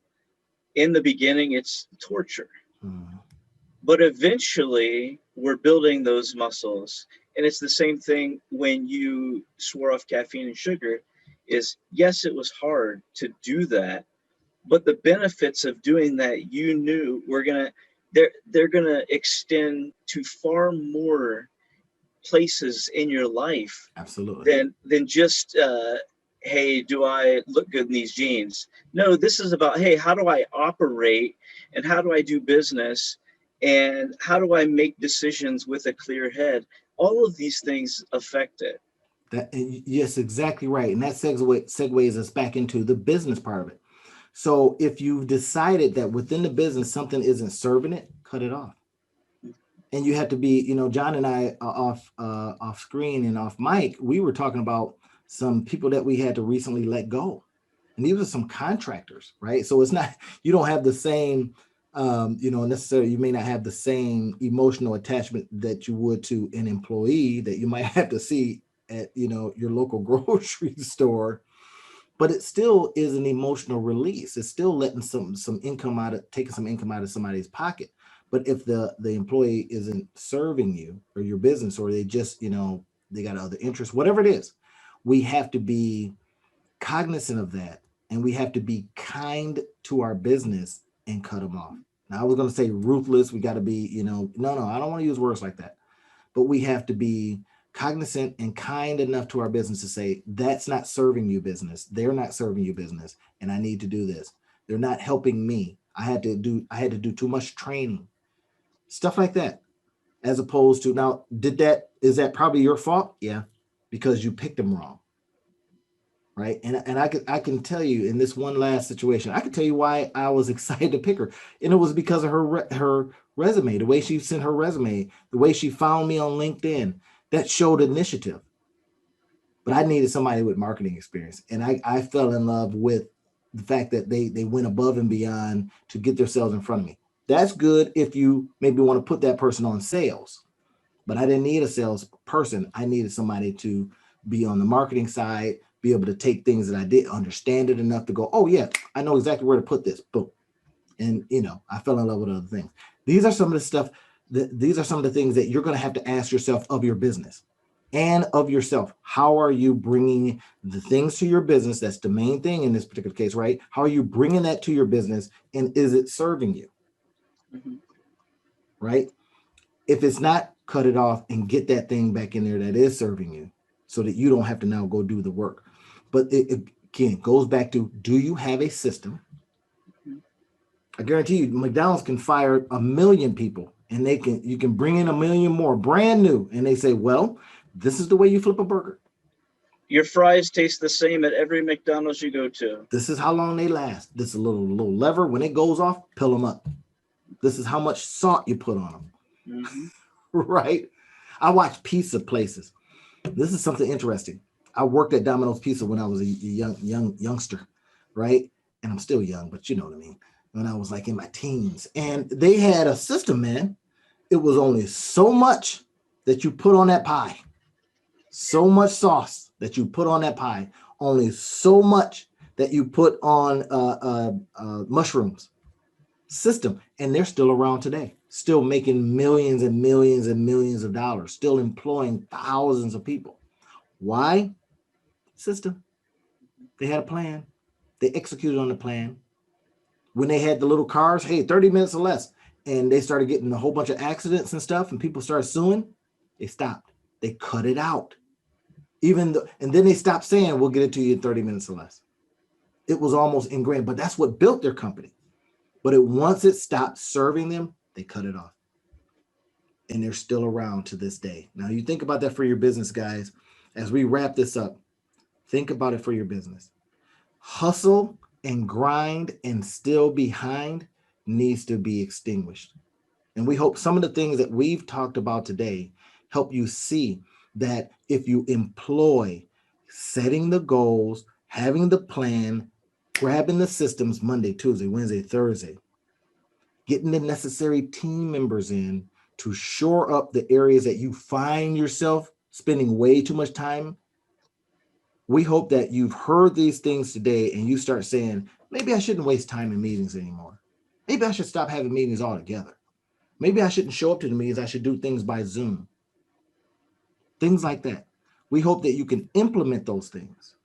in the beginning, it's torture. But eventually we're building those muscles. And it's the same thing when you swore off caffeine and sugar is, yes, it was hard to do that, but the benefits of doing that, you knew they're going to extend to far more places in your life. Absolutely. Than just, hey, do I look good in these jeans? No, this is about, hey, how do I operate and how do I do business and how do I make decisions with a clear head? All of these things affect it. Yes, exactly right. And that segues us back into the business part of it. So if you've decided that within the business, something isn't serving it, cut it off. And you have to be, John and I off screen and off mic, we were talking about some people that we had to recently let go. And these are some contractors, right? So it's not, you don't have the same, necessarily, you may not have the same emotional attachment that you would to an employee that you might have to see at, your local grocery store, but it still is an emotional release. It's still letting some income taking some income out of somebody's pocket. But if the employee isn't serving you or your business, or they just, they got other interests, whatever it is, we have to be cognizant of that. And we have to be kind to our business and cut them off. Now, I was going to say ruthless. We got to be, no, I don't want to use words like that. But we have to be cognizant and kind enough to our business to say, that's not serving you business. They're not serving you business. And I need to do this. They're not helping me. I had to do too much training, stuff like that. As opposed to, now, is that probably your fault? Yeah, because you picked them wrong. Right. And I can tell you in this one last situation, I can tell you why I was excited to pick her. And it was because of her resume, the way she sent her resume, the way she found me on LinkedIn, that showed initiative. But I needed somebody with marketing experience. And I fell in love with the fact that they went above and beyond to get themselves in front of me. That's good if you maybe want to put that person on sales. but I didn't need a salesperson. I needed somebody to be on the marketing side, be able to take things that I did, understand it enough to go, oh yeah, I know exactly where to put this. Boom. And I fell in love with other things. These are some of the stuff these are some of the things that you're going to have to ask yourself of your business and of yourself. How are you bringing the things to your business? That's the main thing in this particular case, right? How are you bringing that to your business, and is it serving you? Mhm. Right? If it's not, cut it off and get that thing back in there that is serving you, so that you don't have to now go do the work. But it again goes back to, do you have a system? Mhm. I guarantee you, McDonald's can fire 1 million people, and you can bring in 1 million more brand new, and they say, well, this is the way you flip a burger. Your fries taste the same at every McDonald's you go to. This is how long they last. This is a little lever. When it goes off, pill them up. This is how much salt you put on them. Hmm. Right? I watch pizza places. This is something interesting. I worked at Domino's Pizza when I was a youngster, right? And I'm still young, but you know what I mean. When I was like in my teens, and they had a system, man. It was only so much that you put on that pie, so much sauce that you put on that pie, only so much that you put on mushrooms. System, and they're still around today, still making millions and millions and millions of dollars, still employing thousands of people. Why? System. They had a plan. They executed on the plan. When they had the little cars, hey, 30 minutes or less, and they started getting a whole bunch of accidents and stuff, and people started suing, they stopped. They cut it out. Even though, and then they stopped saying, we'll get it to you in 30 minutes or less. It was almost ingrained, but that's what built their company. But once it stopped serving them, they cut it off. And they're still around to this day. Now, you think about that for your business, guys. As we wrap this up, think about it for your business. Hustle and grind and still behind needs to be extinguished. And we hope some of the things that we've talked about today help you see that if you employ setting the goals, having the plan, grabbing the systems Monday, Tuesday, Wednesday, Thursday, getting the necessary team members in to shore up the areas that you find yourself spending way too much time. We hope that you've heard these things today and you start saying, maybe I shouldn't waste time in meetings anymore. Maybe I should stop having meetings altogether. Maybe I shouldn't show up to the meetings. I should do things by Zoom. Things like that. We hope that you can implement those things.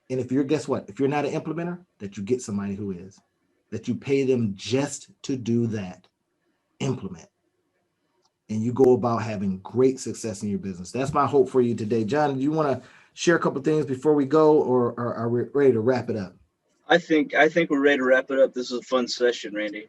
And if you're, guess what? If you're not an implementer, that you get somebody who is, that you pay them just to do that, implement, and you go about having great success in your business. That's my hope for you today. John, do you want to share a couple of things before we go, or are we ready to wrap it up? I think we're ready to wrap it up. This is a fun session, Randy.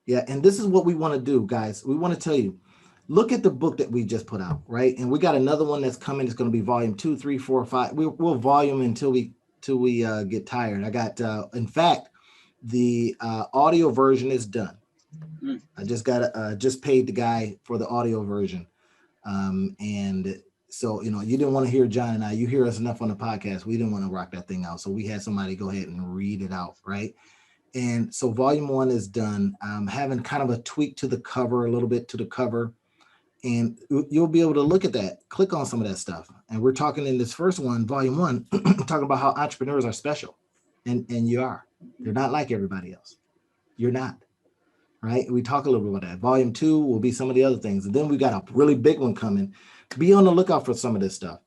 Yeah, and this is what we want to do, guys. We want to tell you, look at the book that we just put out, right? And we got another one that's coming. It's going to be volume 2, 3, 4, 5. We'll volume until we get tired. I got, in fact, the audio version is done. Mm. I just paid the guy for the audio version. And so, you didn't want to hear John and I. You hear us enough on the podcast. We didn't want to rock that thing out. So we had somebody go ahead and read it out, right? And so volume 1 is done. I'm having kind of a tweak to the cover, a little bit to the cover. And you'll be able to look at that, click on some of that stuff. And we're talking in this first one, volume 1, talking about how entrepreneurs are special. And you are. They're not like everybody else. You're not. Right? We talk a little bit about that. Volume 2 will be some of the other things. And then we got a really big one coming. Be on the lookout for some of this stuff.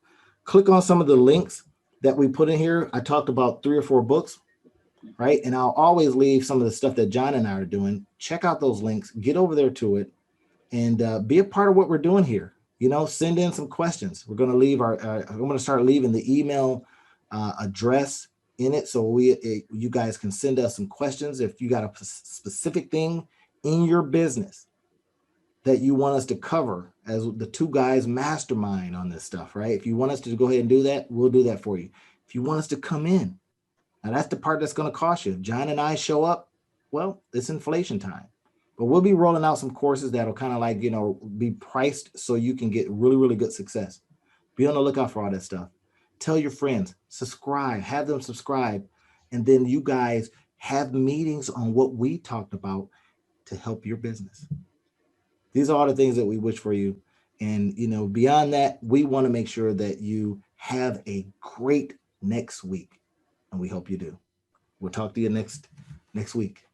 Click on some of the links that we put in here. I talked about 3 or 4 books, right? And I'll always leave some of the stuff that John and I are doing. Check out those links, get over there to it, and be a part of what we're doing here. Send in some questions. We're going to leave I'm going to start leaving the email address in it, so you guys can send us some questions if you got a specific thing in your business that you want us to cover as the 2 guys mastermind on this stuff, right? If you want us to go ahead and do that, we'll do that for you. If you want us to come in, now that's the part that's going to cost you. If John and I show up, well, it's inflation time. But we'll be rolling out some courses that'll kind of like, be priced so you can get really, really good success. Be on the lookout for all that stuff. Tell your friends, subscribe, have them subscribe. And then you guys have meetings on what we talked about to help your business. These are all the things that we wish for you. And, beyond that, we want to make sure that you have a great next week. And we hope you do. We'll talk to you next week.